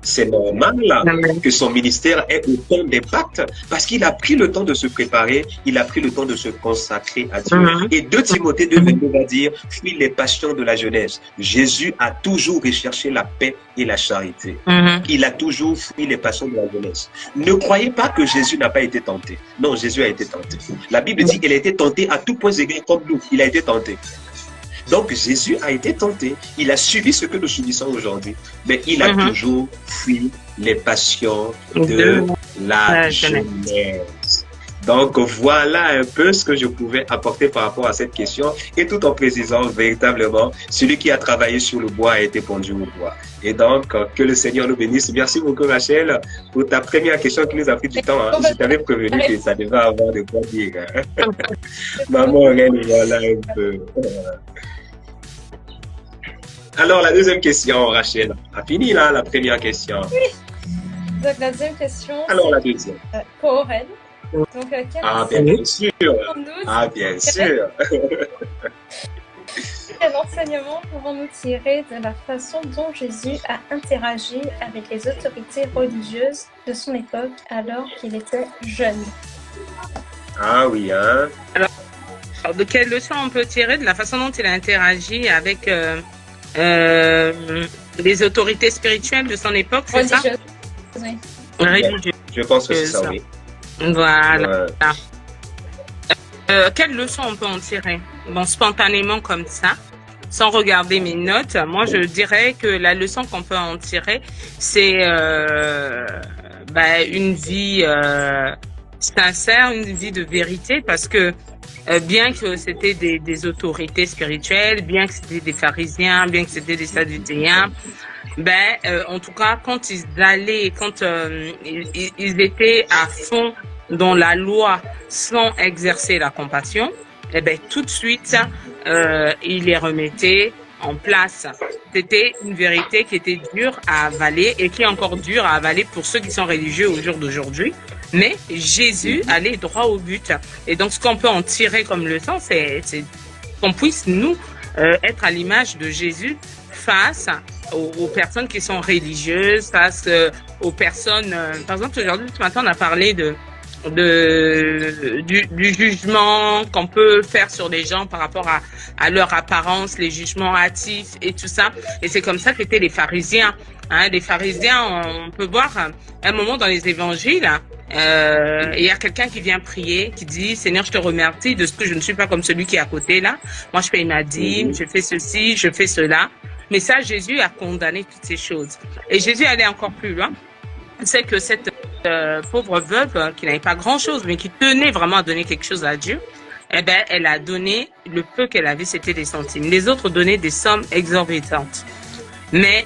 [SPEAKER 2] C'est normal là, que son ministère ait autant d'impact parce qu'il a pris le temps de se préparer, il a pris le temps de se consacrer à Dieu. Et 2 Timothée 2,22 va dire, fuis les passions de la jeunesse. Jésus a toujours recherché la paix et la charité. Il a toujours fui les passions de la jeunesse. Ne croyez pas que Jésus n'a pas été tenté. Non, Jésus a été tenté. La Bible dit qu'il a été tenté à tout point égal comme nous. Il a été tenté. Donc Jésus a été tenté, il a subi ce que nous subissons aujourd'hui, mais il a toujours fui les passions de la jeunesse. Donc voilà un peu ce que je pouvais apporter par rapport à cette question et tout en précisant véritablement, celui qui a travaillé sur le bois a été pendu au bois. Et donc, que le Seigneur nous bénisse. Merci beaucoup Rachel pour ta première question qui nous a pris du temps. Hein. Je t'avais prévenu que ça devait avoir de quoi dire. Hein. Maman Aurèle, voilà un peu. Alors, la deuxième question, Rachel. A fini là, la première question.
[SPEAKER 1] Oui. Donc, la deuxième question.
[SPEAKER 2] Alors, la deuxième.
[SPEAKER 1] Pour Aurèle. Donc,
[SPEAKER 2] bien sûr. Bien sûr.
[SPEAKER 1] Quel enseignement pouvons-nous tirer de la façon dont Jésus a interagi avec les autorités religieuses de son époque alors qu'il était jeune?
[SPEAKER 2] Ah oui, hein.
[SPEAKER 3] Alors, de quelle leçon on peut tirer de la façon dont il a interagi avec les autorités spirituelles de son époque, c'est ça?
[SPEAKER 1] Oui.
[SPEAKER 3] Religieuses.
[SPEAKER 2] Je pense que c'est ça, oui.
[SPEAKER 3] Voilà. Quelle leçon on peut en tirer? Bon, spontanément comme ça, sans regarder mes notes, moi je dirais que la leçon qu'on peut en tirer, c'est une vie sincère, une vie de vérité, parce que bien que c'était des autorités spirituelles, bien que c'était des pharisiens, bien que c'était des sadducéens, en tout cas, quand ils allaient, quand ils étaient à fond dans la loi sans exercer la compassion, tout de suite, ils les remettaient en place. C'était une vérité qui était dure à avaler et qui est encore dure à avaler pour ceux qui sont religieux au jour d'aujourd'hui. Mais Jésus allait droit au but. Et donc, ce qu'on peut en tirer comme leçon, c'est qu'on puisse, nous, être à l'image de Jésus face aux personnes qui sont religieuses, face aux personnes... par exemple, aujourd'hui, ce matin, on a parlé du jugement qu'on peut faire sur les gens par rapport à leur apparence, les jugements hâtifs et tout ça. Et c'est comme ça qu'étaient les pharisiens. Les pharisiens, on peut voir à un moment dans les évangiles, il y a quelqu'un qui vient prier, qui dit, Seigneur, je te remercie de ce que je ne suis pas comme celui qui est à côté là. Moi, je paye ma dîme, je fais ceci, je fais cela. Mais ça, Jésus a condamné toutes ces choses. Et Jésus allait encore plus loin. C'est que cette pauvre veuve, qui n'avait pas grand-chose, mais qui tenait vraiment à donner quelque chose à Dieu, eh ben, elle a donné, le peu qu'elle avait, c'était des centimes. Les autres donnaient des sommes exorbitantes. Mais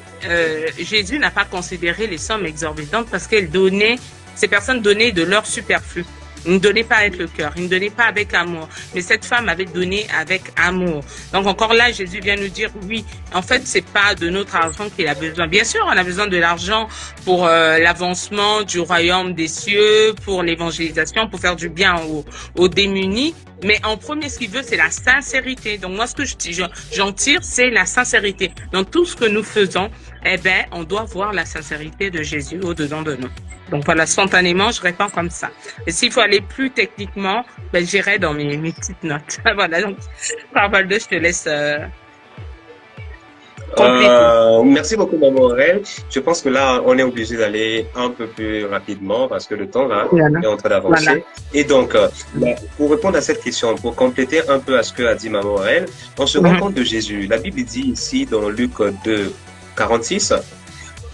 [SPEAKER 3] Jésus n'a pas considéré les sommes exorbitantes parce qu'elles donnaient, ces personnes donnaient de leur superflu. Ils ne donnaient pas avec le cœur, ils ne donnaient pas avec amour. Mais cette femme avait donné avec amour. Donc encore là, Jésus vient nous dire, oui, en fait, c'est pas de notre argent qu'il a besoin. Bien sûr, on a besoin de l'argent pour l'avancement du royaume des cieux, pour l'évangélisation, pour faire du bien aux démunis. Mais en premier, ce qu'il veut, c'est la sincérité. Donc moi, ce que j'en tire, c'est la sincérité. Dans tout ce que nous faisons, eh ben, on doit voir la sincérité de Jésus au-dedans de nous. Donc voilà, spontanément, je réponds comme ça. Et s'il faut aller plus techniquement, ben, j'irai dans mes petites notes. Voilà, donc, Parvaldo, je te laisse compléter.
[SPEAKER 2] Merci beaucoup, Maman Aurel. Je pense que là, on est obligé d'aller un peu plus rapidement parce que le temps là est en train d'avancer. Voilà. Et donc, pour répondre à cette question, pour compléter un peu à ce que a dit Maman Aurel, on se rend compte de Jésus. La Bible dit ici dans Luc 2, 46,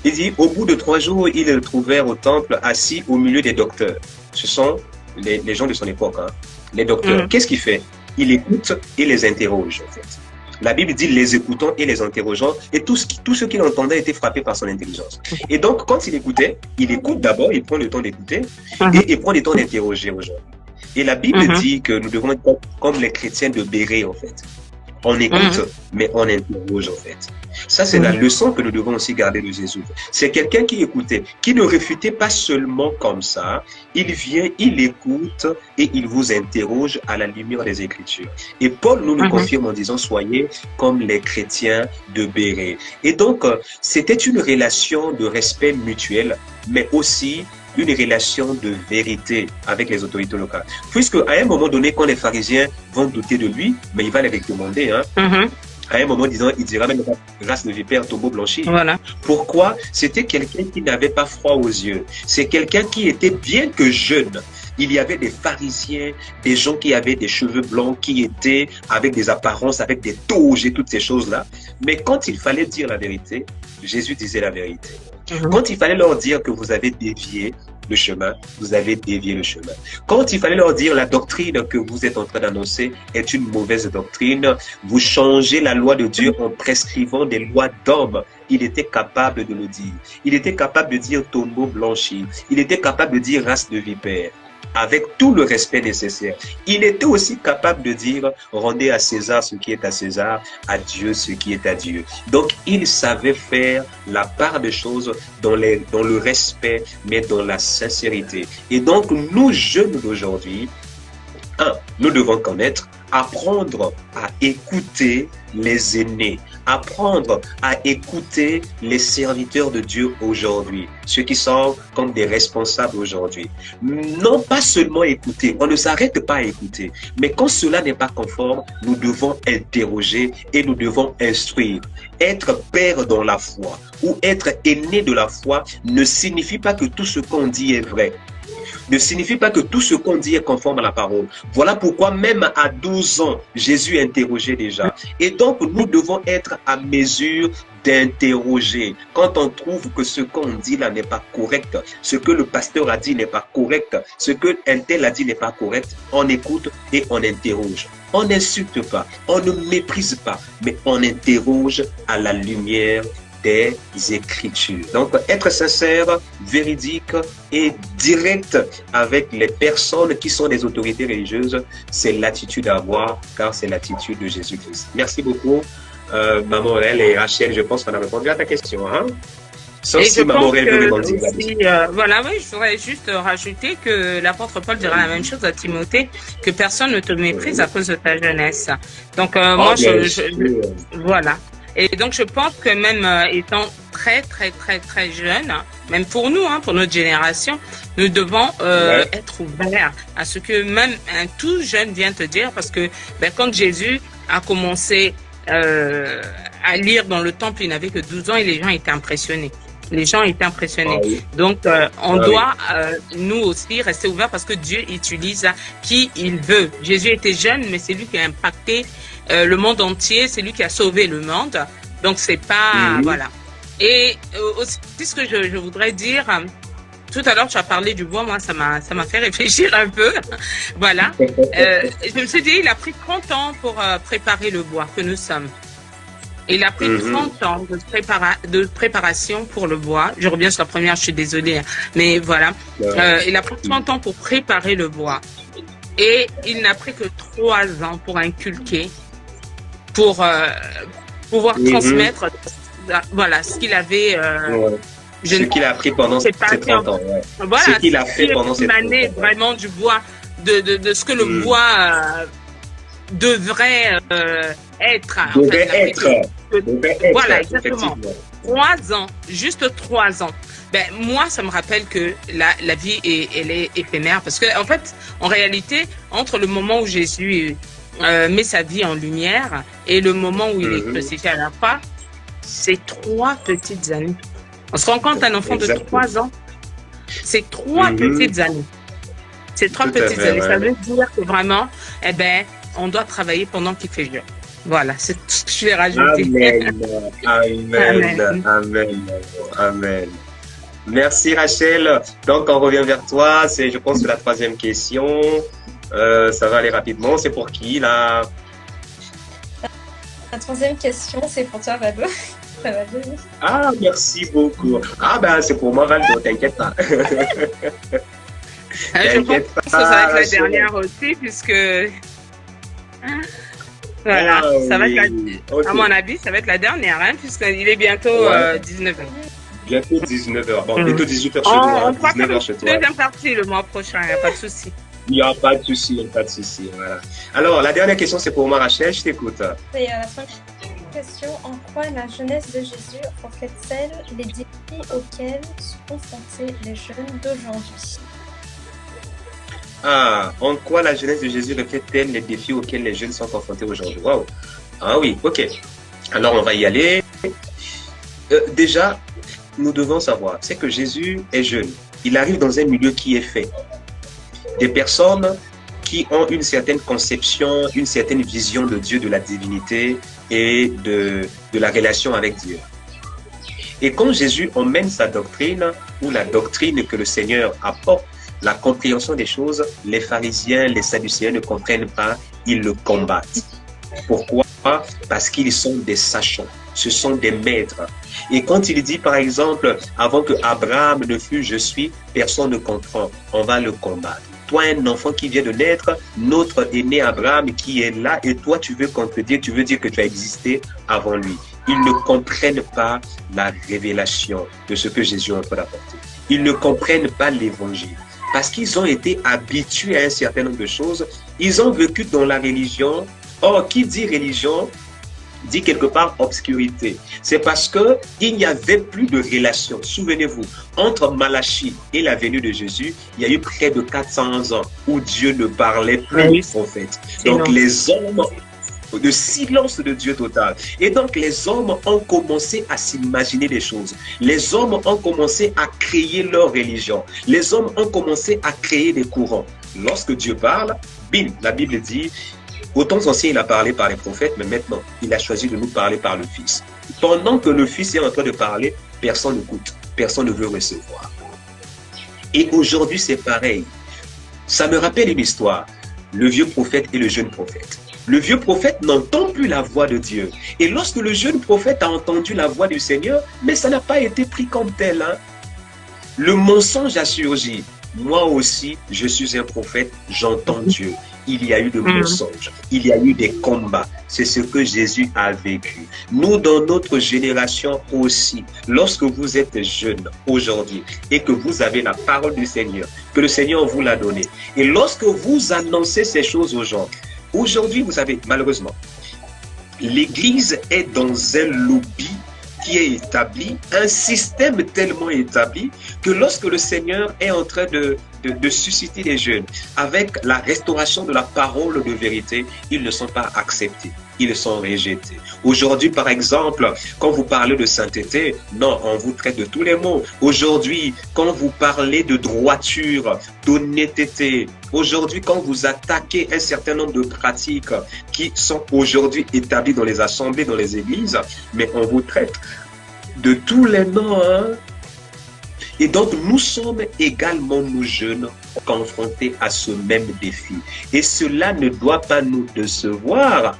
[SPEAKER 2] il dit, au bout de 3 jours, ils le trouvèrent au temple assis au milieu des docteurs. Ce sont les gens de son époque, hein, les docteurs. Qu'est-ce qu'il fait? Il écoute et les interroge, en fait. La Bible dit les écoutant et les interrogeant, et tous ceux qui l'entendaient étaient frappés par son intelligence. Et donc, quand il écoutait, il écoute d'abord, il prend le temps d'écouter, et il prend le temps d'interroger aux gens. Et la Bible dit que nous devons être comme les chrétiens de Béret, en fait. On écoute, mais on interroge, en fait. Ça, c'est la leçon que nous devons aussi garder de Jésus. C'est quelqu'un qui écoutait, qui ne réfutait pas seulement comme ça. Il vient, il écoute et il vous interroge à la lumière des Écritures. Et Paul nous confirme en disant, soyez comme les chrétiens de Béret. Et donc, c'était une relation de respect mutuel, mais aussi une relation de vérité avec les autorités locales. Puisque à un moment donné, quand les pharisiens vont douter de lui, mais il va les recommander, hein, à un moment disant, il dira même race de vipère, tombeau blanchi. Voilà. Pourquoi? C'était quelqu'un qui n'avait pas froid aux yeux. C'est quelqu'un qui était, bien que jeune, il y avait des pharisiens, des gens qui avaient des cheveux blancs, qui étaient avec des apparences, avec des toges et toutes ces choses-là. Mais quand il fallait dire la vérité, Jésus disait la vérité. Quand il fallait leur dire que vous avez dévié le chemin, vous avez dévié le chemin. Quand il fallait leur dire la doctrine que vous êtes en train d'annoncer est une mauvaise doctrine, vous changez la loi de Dieu en prescrivant des lois d'hommes, il était capable de le dire. Il était capable de dire tombeau blanchi. Il était capable de dire race de vipère, avec tout le respect nécessaire. Il était aussi capable de dire rendez à César ce qui est à César, à Dieu ce qui est à Dieu. Donc il savait faire la part des choses dans le respect, mais dans la sincérité. Et donc nous jeunes d'aujourd'hui, nous devons connaître, apprendre à écouter les aînés, apprendre à écouter les serviteurs de Dieu aujourd'hui, ceux qui sont comme des responsables aujourd'hui. Non pas seulement écouter, on ne s'arrête pas à écouter, mais quand cela n'est pas conforme, nous devons interroger et nous devons instruire. Être père dans la foi ou être aîné de la foi ne signifie pas que tout ce qu'on dit est vrai. Ne signifie pas que tout ce qu'on dit est conforme à la parole. Voilà pourquoi même à 12 ans, Jésus interrogeait déjà. Et donc, nous devons être à mesure d'interroger. Quand on trouve que ce qu'on dit là n'est pas correct, ce que le pasteur a dit n'est pas correct, ce que un tel a dit n'est pas correct, on écoute et on interroge. On n'insulte pas, on ne méprise pas, mais on interroge à la lumière des Écritures. Donc, être sincère, véridique et direct avec les personnes qui sont des autorités religieuses, c'est l'attitude à avoir, car c'est l'attitude de Jésus-Christ. Merci beaucoup. Maman Aurèle et Rachel, je pense qu'on a répondu à ta question. Hein? Sauf
[SPEAKER 3] Et
[SPEAKER 2] si
[SPEAKER 3] je
[SPEAKER 2] Maman
[SPEAKER 3] pense
[SPEAKER 2] Aurèle veut
[SPEAKER 3] que
[SPEAKER 2] rebondir là-dessus.
[SPEAKER 3] aussi, voilà, oui, je voudrais juste rajouter que l'apôtre Paul dira la même chose à Timothée, que personne ne te méprise à cause de ta jeunesse. Donc,
[SPEAKER 2] Oh,
[SPEAKER 3] moi,
[SPEAKER 2] bien sûr.
[SPEAKER 3] voilà. Et donc, je pense que même étant très, très, très, très jeune, même pour nous, hein, pour notre génération, nous devons
[SPEAKER 2] Ouais.
[SPEAKER 3] être ouverts à ce que même un tout jeune vient te dire, parce que ben, quand Jésus a commencé à lire dans le temple, il n'avait que 12 ans et les gens étaient impressionnés. Les gens étaient
[SPEAKER 2] Ah
[SPEAKER 3] impressionnés.
[SPEAKER 2] oui.
[SPEAKER 3] Donc, on
[SPEAKER 2] Ah oui.
[SPEAKER 3] doit, nous aussi, rester ouverts parce que Dieu utilise qui il veut. Jésus était jeune, mais c'est lui qui a impacté le monde entier. C'est lui qui a sauvé le monde. Donc, c'est pas...
[SPEAKER 2] Mhm.
[SPEAKER 3] Voilà. Et aussi, ce que je voudrais dire... Tout à l'heure, tu as parlé du bois. Moi, ça m'a fait réfléchir un peu. Voilà. Je me suis dit, il a pris 30 ans pour préparer le bois que nous sommes. Il a pris 30 ans de préparation pour le bois. Je reviens sur la première, je suis désolée. Mais voilà. Il a pris 30 ans pour préparer le bois. Et il n'a pris que 3 ans pour inculquer, pour pouvoir transmettre voilà, ce qu'il avait...
[SPEAKER 2] Ce qu'il a appris pendant ces 30 ans. Ouais.
[SPEAKER 3] Voilà,
[SPEAKER 2] ce qu'il a fait pendant ces 30 ans.
[SPEAKER 3] Vraiment du bois, de ce que le bois devrait être.
[SPEAKER 2] Devait être.
[SPEAKER 3] Voilà, exactement. 3 ans, juste 3 ans. Ben, moi, ça me rappelle que la vie, elle est éphémère. Parce que, en fait, en réalité, entre le moment où Jésus met sa vie en lumière et le moment où il est crucifié à la croix, c'est 3 petites années. On se rend compte, un enfant de 3 ans, c'est 3 petites années. C'est 3 petites années. Ça veut dire que vraiment, eh ben, on doit travailler pendant qu'il fait jour. Voilà, c'est tout ce que je vais rajouter.
[SPEAKER 2] Amen. Amen. Merci Rachel. Donc on revient vers toi. C'est, je pense, la 3e question. Ça va aller rapidement. C'est pour qui là?
[SPEAKER 1] La 3e question, c'est pour toi, Valdo.
[SPEAKER 2] Ah, merci beaucoup. Ah ben c'est pour moi, Valdo, t'inquiète pas.
[SPEAKER 3] Je pense que ça va être la dernière aussi, puisque... Voilà, ça va être à mon avis, ça va être la dernière, hein, puisqu'il est bientôt 19h.
[SPEAKER 2] Bientôt 19h. Bon, bientôt 18h chez toi, 19h chez toi.
[SPEAKER 3] Deuxième partie le mois prochain, il n'y a pas de souci.
[SPEAKER 2] Il n'y a pas de souci, Voilà. Alors, la dernière question, c'est pour moi, Rachel, je t'écoute.
[SPEAKER 1] Et la 5e question, en quoi la jeunesse de Jésus reflète-t-elle les défis auxquels sont confrontés les jeunes d'aujourd'hui?
[SPEAKER 2] Ah, en quoi la jeunesse de Jésus reflète-t-elle les défis auxquels les jeunes sont confrontés aujourd'hui? Wow. Ah oui, ok. Alors, on va y aller. Déjà, nous devons savoir, c'est que Jésus est jeune. Il arrive dans un milieu qui est fait. Des personnes qui ont une certaine conception, une certaine vision de Dieu, de la divinité et de la relation avec Dieu. Et quand Jésus emmène sa doctrine, ou la doctrine que le Seigneur apporte, la compréhension des choses, les pharisiens, les sadducéens ne comprennent pas, ils le combattent. Pourquoi? Parce qu'ils sont des sachants, ce sont des maîtres. Et quand il dit par exemple, avant que Abraham ne fût, je suis, personne ne comprend, on va le combattre. Toi, un enfant qui vient de naître, notre aîné Abraham qui est là, et toi tu veux contredire, tu veux dire que tu as existé avant lui. Ils ne comprennent pas la révélation de ce que Jésus est en train d'apporter. Ils ne comprennent pas l'évangile. Parce qu'ils ont été habitués à un certain nombre de choses. Ils ont vécu dans la religion. Or, qui dit religion, dit quelque part obscurité. C'est parce que il n'y avait plus de relation. Souvenez-vous, entre Malachie et la venue de Jésus, il y a eu près de 400 ans où Dieu ne parlait plus aux prophètes. Donc, les hommes... de silence de Dieu total. Et donc, les hommes ont commencé à s'imaginer des choses. Les hommes ont commencé à créer leur religion. Les hommes ont commencé à créer des courants. Lorsque Dieu parle, bim, la Bible dit, au temps ancien, il a parlé par les prophètes, mais maintenant, il a choisi de nous parler par le Fils. Pendant que le Fils est en train de parler, personne n'écoute, personne ne veut recevoir. Et aujourd'hui, c'est pareil. Ça me rappelle une histoire. Le vieux prophète et le jeune prophète. Le vieux prophète n'entend plus la voix de Dieu. Et lorsque le jeune prophète a entendu la voix du Seigneur, mais ça n'a pas été pris comme tel. Hein? Le mensonge a surgi. Moi aussi, je suis un prophète, j'entends Dieu. il y a eu de mensonges, il y a eu des combats. C'est ce que Jésus a vécu. Nous, dans notre génération aussi, lorsque vous êtes jeune aujourd'hui et que vous avez la parole du Seigneur, que le Seigneur vous l'a donnée, et lorsque vous annoncez ces choses aux gens, aujourd'hui, vous savez, malheureusement, l'Église est dans un lobby qui est établi, un système tellement établi que lorsque le Seigneur est en train de susciter les jeunes avec la restauration de la parole de vérité, ils ne sont pas acceptés, ils sont rejetés. Aujourd'hui, par exemple, quand vous parlez de sainteté, non, on vous traite de tous les mots. Aujourd'hui, quand vous parlez de droiture, d'honnêteté, aujourd'hui, quand vous attaquez un certain nombre de pratiques qui sont aujourd'hui établies dans les assemblées, dans les églises, mais on vous traite de tous les noms, hein? Et donc, nous sommes également, nous jeunes, confrontés à ce même défi. Et cela ne doit pas nous décevoir.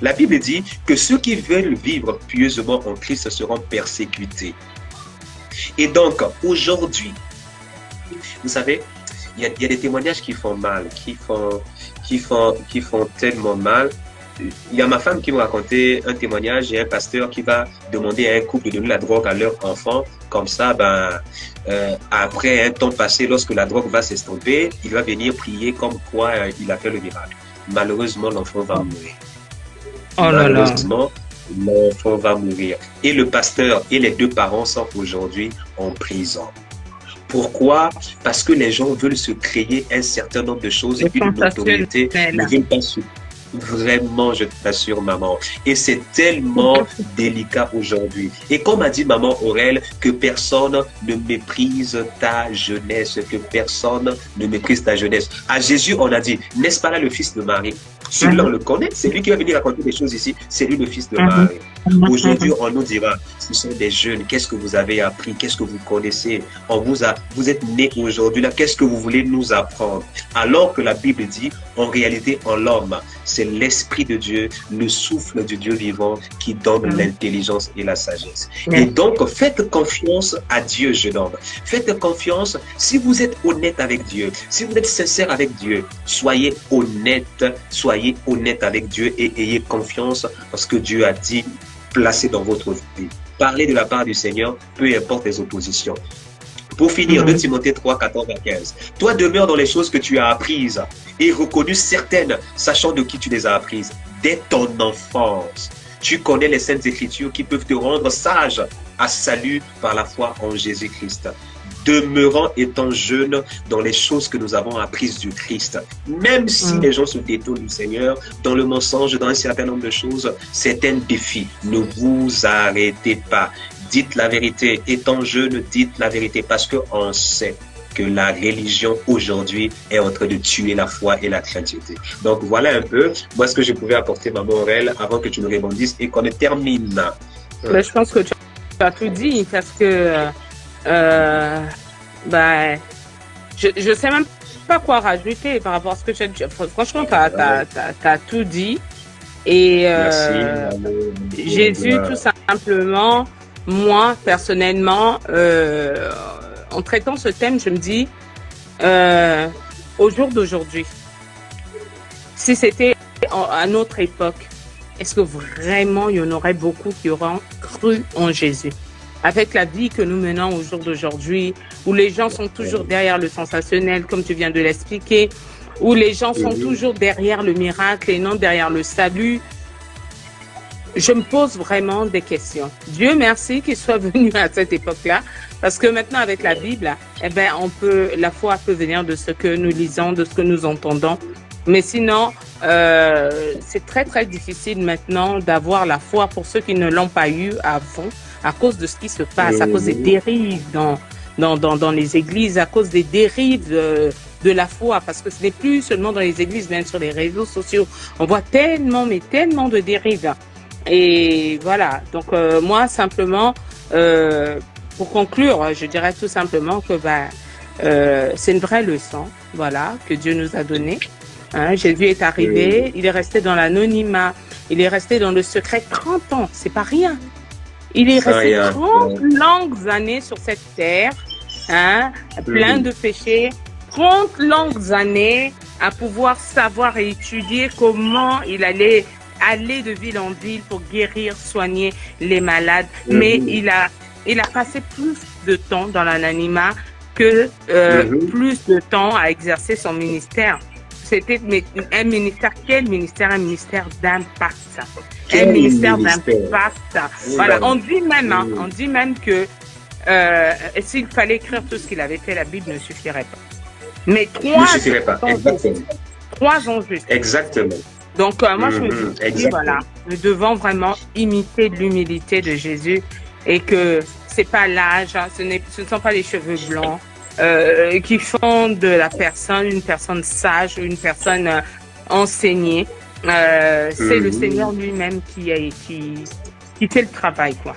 [SPEAKER 2] La Bible dit que ceux qui veulent vivre pieusement en Christ seront persécutés. Et donc, aujourd'hui, vous savez, il y a des témoignages qui font mal, qui font tellement mal. Il y a ma femme qui m'a raconté un témoignage, il y a un pasteur qui va demander à un couple de donner la drogue à leur enfant. Comme ça, après un temps passé, lorsque la drogue va s'estomper, il va venir prier comme quoi il a fait le miracle. Malheureusement, l'enfant va mourir.
[SPEAKER 3] Oh là là.
[SPEAKER 2] Malheureusement, l'enfant va mourir. Et le pasteur et les deux parents sont aujourd'hui en prison. Pourquoi? Parce que les gens veulent se créer un certain nombre de choses et une autorité ne veut pas se... Vraiment, je t'assure, maman. Et c'est tellement délicat aujourd'hui. Et comme a dit maman Aurèle, que personne ne méprise ta jeunesse, que personne ne méprise ta jeunesse. À Jésus, on a dit, n'est-ce pas là le fils de Marie? Celui-là, on le connaît, c'est lui qui va venir raconter des choses ici, c'est lui le fils de Marie. Aujourd'hui, on nous dira, ce sont des jeunes, qu'est-ce que vous avez appris, qu'est-ce que vous connaissez, vous êtes nés aujourd'hui là, qu'est-ce que vous voulez nous apprendre? Alors que la Bible dit, en réalité, en l'homme, c'est l'Esprit de Dieu, le souffle du Dieu vivant qui donne l'intelligence et la sagesse. Et donc, faites confiance à Dieu, jeune homme. Faites confiance, si vous êtes honnête avec Dieu, si vous êtes sincère avec Dieu, soyez honnête avec Dieu et ayez confiance parce que Dieu a dit, placez dans votre vie. Parlez de la part du Seigneur, peu importe les oppositions. Pour finir, 2 Timothée 3, 14 à 15. Toi, demeure dans les choses que tu as apprises et reconnues certaines, sachant de qui tu les as apprises. Dès ton enfance, tu connais les saintes écritures qui peuvent te rendre sage à salut par la foi en Jésus-Christ. Demeurant étant jeune dans les choses que nous avons apprises du Christ. Même si les gens se détournent du Seigneur, dans le mensonge, dans un certain nombre de choses, c'est un défi. Ne vous arrêtez pas. Dites la vérité. Étant jeune, dites la vérité parce qu'on sait que la religion aujourd'hui est en train de tuer la foi et la chrétienté. Donc voilà un peu moi ce que je pouvais apporter, maman Aurèle, avant que tu nous rebondisses et qu'on ne termine.
[SPEAKER 3] Mais je pense que tu as tout dit parce que je sais même pas quoi rajouter par rapport à ce que tu as dit. Franchement, tu as tout dit. Et Jésus, tout simplement, moi, personnellement, en traitant ce thème, je me dis, au jour d'aujourd'hui, si c'était à notre époque, est-ce que vraiment il y en aurait beaucoup qui auraient cru en Jésus? Avec la vie que nous menons au jour d'aujourd'hui, où les gens sont toujours derrière le sensationnel, comme tu viens de l'expliquer, où les gens sont toujours derrière le miracle et non derrière le salut, je me pose vraiment des questions. Dieu merci qu'il soit venu à cette époque-là, parce que maintenant avec la Bible, la foi peut venir de ce que nous lisons, de ce que nous entendons. Mais sinon, c'est très très difficile maintenant d'avoir la foi pour ceux qui ne l'ont pas eu avant, à cause de ce qui se passe, à cause des dérives dans les églises, à cause des dérives de la foi, parce que ce n'est plus seulement dans les églises, même sur les réseaux sociaux. On voit tellement de dérives. Et voilà, donc moi simplement, pour conclure, je dirais tout simplement que c'est une vraie leçon, voilà, que Dieu nous a donnée. Hein, Jésus est arrivé, il est resté dans l'anonymat, il est resté dans le secret 30 ans, c'est pas rien. Il est resté 30 longues années sur cette terre, hein, plein de péchés, 30 longues années à pouvoir savoir et étudier comment il allait aller de ville en ville pour guérir, soigner les malades. Mais il a passé plus de temps dans l'anonymat que plus de temps à exercer son ministère. C'était un ministère, quel ministère? Un ministère d'impact. Un ministère d'impact. Voilà, on dit même que s'il fallait écrire tout ce qu'il avait fait, la Bible ne suffirait pas. Mais
[SPEAKER 2] ne suffirait pas, exactement.
[SPEAKER 3] 3 ans juste.
[SPEAKER 2] Exactement.
[SPEAKER 3] Donc, moi, je me dis, voilà, nous devons vraiment imiter l'humilité de Jésus et que c'est pas l'âge, hein, ce ne sont pas les cheveux blancs qui font de la personne une personne sage, une personne enseignée. C'est le Seigneur lui-même qui fait le travail, quoi.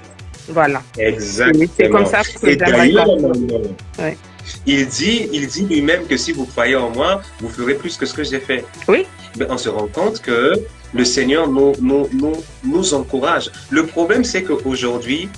[SPEAKER 3] Voilà.
[SPEAKER 2] Exactement.
[SPEAKER 3] C'est comme ça que
[SPEAKER 2] ouais. Il dit lui-même que si vous croyez en moi, vous ferez plus que ce que j'ai fait.
[SPEAKER 3] Oui.
[SPEAKER 2] Mais on se rend compte que le Seigneur nous encourage. Le problème, c'est qu'aujourd'hui,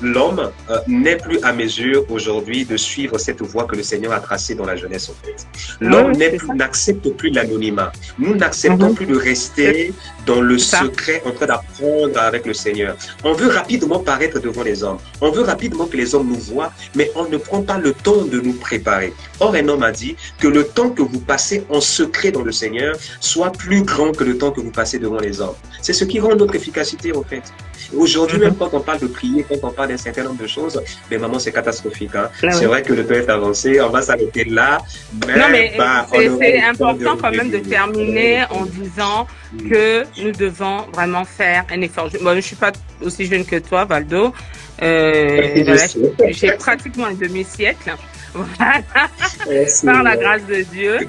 [SPEAKER 2] l'homme n'est plus à mesure aujourd'hui de suivre cette voie que le Seigneur a tracée dans la jeunesse, en fait. L'homme n'accepte plus l'anonymat. Nous n'acceptons plus de rester dans le secret en train d'apprendre avec le Seigneur. On veut rapidement paraître devant les hommes. On veut rapidement que les hommes nous voient, mais on ne prend pas le temps de nous préparer. Or, un homme a dit que le temps que vous passez en secret dans le Seigneur soit plus grand que le temps que vous passez devant les hommes. C'est ce qui rend notre efficacité, en fait. Aujourd'hui, même quand on parle de prier, quand on parle d'un certain nombre de choses, mais maman, c'est catastrophique. Hein? C'est vrai que le temps est avancé, on va s'arrêter là.
[SPEAKER 3] Mais c'est important quand même de terminer en disant que nous devons vraiment faire un effort. Bon, je ne suis pas aussi jeune que toi, Valdo. Voilà, j'ai pratiquement un demi-siècle. Voilà. Par la grâce de Dieu.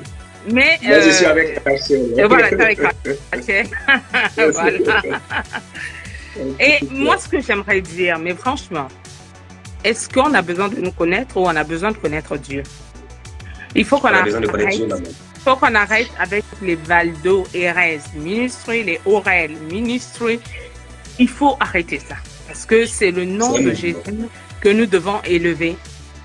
[SPEAKER 3] Mais
[SPEAKER 2] moi, je suis avec Rachel.
[SPEAKER 3] Voilà, tu es avec Rachel. Voilà. Et moi, ce que j'aimerais dire, mais franchement, est-ce qu'on a besoin de nous connaître ou on a besoin de connaître Dieu? Il faut qu'on arrête avec les Valdo, Erez, Ministry, les Aurel, Ministry. Il faut arrêter ça. Parce que c'est le nom de Jésus que nous devons élever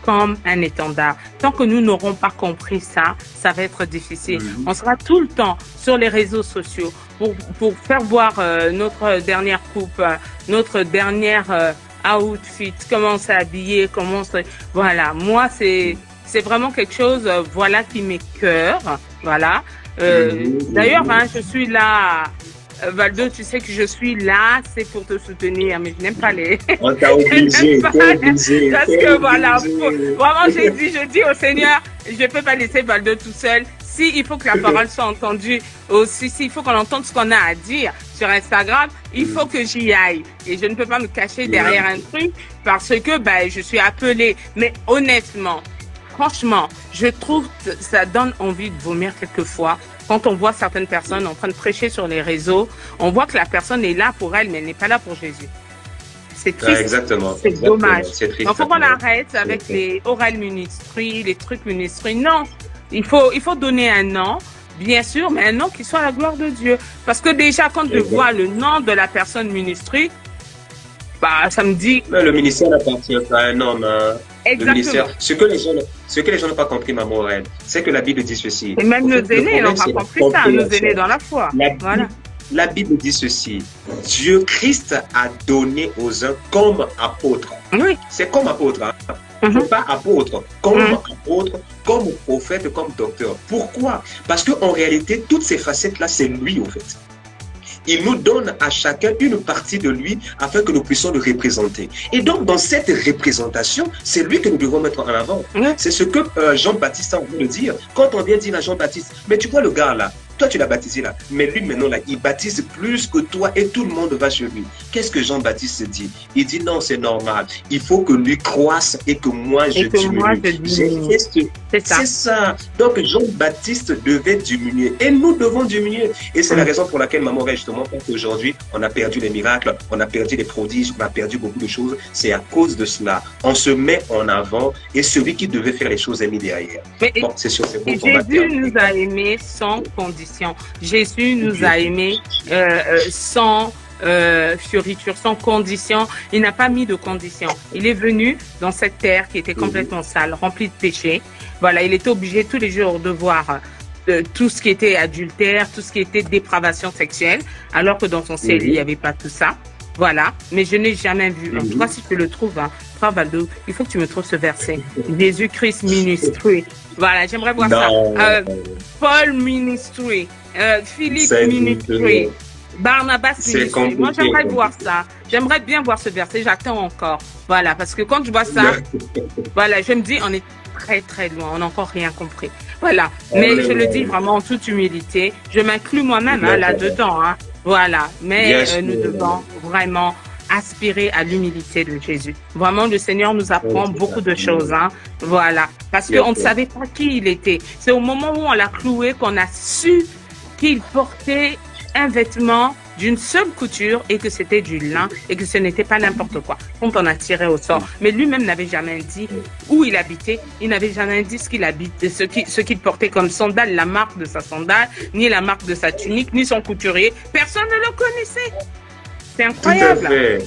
[SPEAKER 3] comme un étendard. Tant que nous n'aurons pas compris ça, ça va être difficile. On sera tout le temps sur les réseaux sociaux pour faire voir notre dernière coupe, notre dernière outfit, comment on s'est habillé, comment on s'est... Voilà, moi, c'est vraiment quelque chose, voilà, qui m'écoeure. Voilà. D'ailleurs, hein, je suis là... Valdo, tu sais que je suis là, c'est pour te soutenir, mais je n'aime pas les...
[SPEAKER 2] On t'a obligé,
[SPEAKER 3] parce que voilà, vraiment, je dis au Seigneur, je ne peux pas laisser Valdo tout seul. Si il faut que la parole soit entendue aussi, s'il faut qu'on entende ce qu'on a à dire sur Instagram, il faut que j'y aille. Et je ne peux pas me cacher derrière un truc parce que je suis appelée. Mais honnêtement, franchement, je trouve que ça donne envie de vomir quelquefois. Quand on voit certaines personnes en train de prêcher sur les réseaux, on voit que la personne est là pour elle, mais elle n'est pas là pour Jésus. C'est triste.
[SPEAKER 2] Exactement.
[SPEAKER 3] C'est dommage. Donc, il faut qu'on arrête avec les oral ministry, les trucs ministry. Non, il faut donner un nom, bien sûr, mais un nom qui soit à la gloire de Dieu. Parce que déjà, quand je vois le nom de la personne ministry, ça me dit...
[SPEAKER 2] Le ministère n'appartient pas à un homme.
[SPEAKER 3] Exactement.
[SPEAKER 2] Le ministère. Ce que les gens n'ont pas compris, maman Aurel, c'est que la Bible dit ceci.
[SPEAKER 3] Et même nos aînés n'ont pas compris ça, nos aînés dans la foi.
[SPEAKER 2] La Bible dit ceci. Dieu Christ a donné aux uns comme apôtres.
[SPEAKER 3] Oui.
[SPEAKER 2] C'est comme apôtre. Hein? Pas apôtre, comme apôtre, comme prophète, comme docteur. Pourquoi? Parce qu'en réalité, toutes ces facettes-là, c'est lui, en fait. Il nous donne à chacun une partie de lui afin que nous puissions le représenter. Et donc, dans cette représentation, c'est lui que nous devons mettre en avant. C'est ce que Jean-Baptiste a envie de dire. Quand on vient dire à Jean-Baptiste, mais tu vois le gars là, toi tu l'as baptisé là, mais lui maintenant là, il baptise plus que toi et tout le monde va chez lui. Qu'est-ce que Jean-Baptiste dit? Il dit non, c'est normal. Il faut que lui croisse et que moi je diminue. C'est ça. Donc Jean-Baptiste devait diminuer et nous devons diminuer. Et c'est la raison pour laquelle maman justement pense qu'aujourd'hui on a perdu les miracles, on a perdu les prodiges, on a perdu beaucoup de choses. C'est à cause de cela. On se met en avant et celui qui devait faire les choses est mis derrière. Bon, c'est sûr, c'est bon.
[SPEAKER 3] Jésus nous a aimés sans condition. Jésus nous a aimés sans fioriture, sans condition. Il n'a pas mis de condition. Il est venu dans cette terre qui était complètement sale, remplie de péchés. Voilà, il était obligé tous les jours de voir tout ce qui était adultère, tout ce qui était dépravation sexuelle, alors que dans son ciel, il n'y avait pas tout ça. Voilà, mais je n'ai jamais vu. En tout cas, si tu le trouves, hein, Valdo, il faut que tu me trouves ce verset. Jésus-Christ ministry. Voilà, j'aimerais voir ça. Paul ministry. Philippe ministry. Barnabas ministry. Moi, j'aimerais voir ça. J'aimerais bien voir ce verset. J'attends encore. Voilà, parce que quand je vois ça, voilà, je me dis, on est très, très loin. On n'a encore rien compris. Voilà. Mais je le dis vraiment en toute humilité. Je m'inclus moi-même là-dedans. Hein. Voilà. Mais nous devons vraiment aspirer à l'humilité de Jésus. Vraiment, le Seigneur nous apprend beaucoup de choses. Hein. Voilà. Parce qu'on ne savait pas qui il était. C'est au moment où on l'a cloué qu'on a su qu'il portait un vêtement d'une seule couture et que c'était du lin et que ce n'était pas n'importe quoi. Quand on a tiré au sort. Mais lui-même n'avait jamais dit où il habitait. Il n'avait jamais dit ce qu'il habitait, ce qu'il portait comme sandale, la marque de sa sandale, ni la marque de sa tunique, ni son couturier. Personne ne le connaissait. C'est incroyable.
[SPEAKER 2] Tout à fait.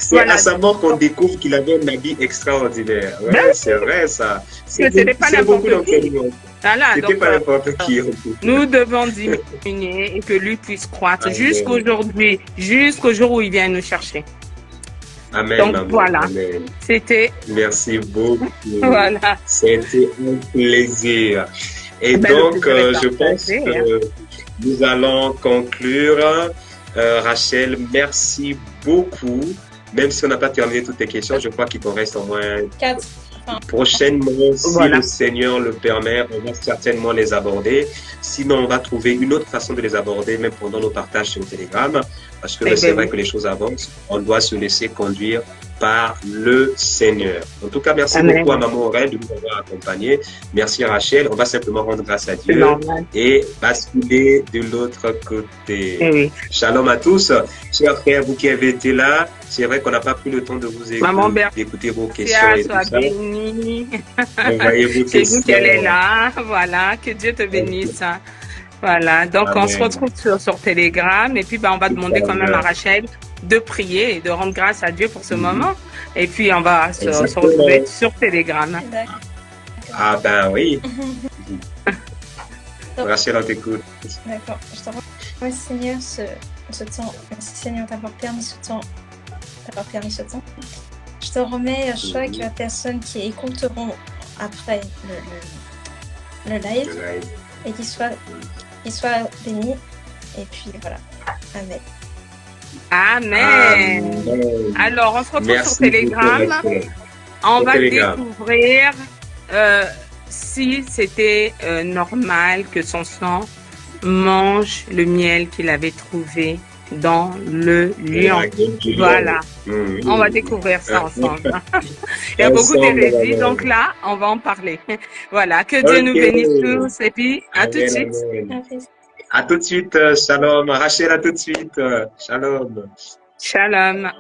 [SPEAKER 2] C'est à sa mort qu'on découvre qu'il avait un habit extraordinaire. Ouais, c'est vrai ça.
[SPEAKER 3] C'était pas n'importe qui. Voilà,
[SPEAKER 2] c'était pas n'importe qui.
[SPEAKER 3] Nous devons diminuer et que lui puisse croître jusqu'au jour où il vient nous chercher.
[SPEAKER 2] Amen.
[SPEAKER 3] Donc
[SPEAKER 2] amen,
[SPEAKER 3] voilà, c'était.
[SPEAKER 2] Merci beaucoup.
[SPEAKER 3] Voilà.
[SPEAKER 2] C'était un plaisir. Et donc, je pense que nous allons conclure. Rachel, merci beaucoup. Même si on n'a pas terminé toutes tes questions, je crois qu'il t'en reste au moins
[SPEAKER 1] 4.
[SPEAKER 2] Prochainement, si le Seigneur le permet, on va certainement les aborder. Sinon, on va trouver une autre façon de les aborder, même pendant nos partages sur Telegram. Parce que c'est vrai que les choses avancent. On doit se laisser conduire par le Seigneur. En tout cas, merci beaucoup à Maman Aurèle de nous avoir accompagnés. Merci Rachel. On va simplement rendre grâce à Dieu et basculer de l'autre côté. Shalom à tous. Chers frères, vous qui avez été là, c'est vrai qu'on n'a pas pris le temps de vous écouter vos questions et tout ça.
[SPEAKER 3] C'est vous qu'elle est là. Voilà. Que Dieu te bénisse. Voilà. Donc, on se retrouve sur Telegram et puis, on va demander quand même à Rachel de prier et de rendre grâce à Dieu pour ce moment. Et puis, on va se retrouver sur Telegram.
[SPEAKER 2] Ah ben oui. Rachel, on t'écoute.
[SPEAKER 1] D'accord. Je te remercie, Seigneur, ce temps. Merci, Seigneur, d'avoir permis ce temps. Je te remets à chaque personne qui écouteront après le live et qui soit bénis. Et puis voilà. Amen.
[SPEAKER 3] Amen. Alors, on se retrouve sur Telegram. On va découvrir si c'était normal que son sang mange le miel qu'il avait trouvé dans le lion. Voilà. On va découvrir ça ensemble. Il y a beaucoup d'hérésies, donc là, on va en parler. Voilà. Que Dieu nous bénisse tous et puis à tout de suite.
[SPEAKER 2] À tout de suite. Shalom. Rachel, à tout de suite. Shalom.
[SPEAKER 3] Shalom.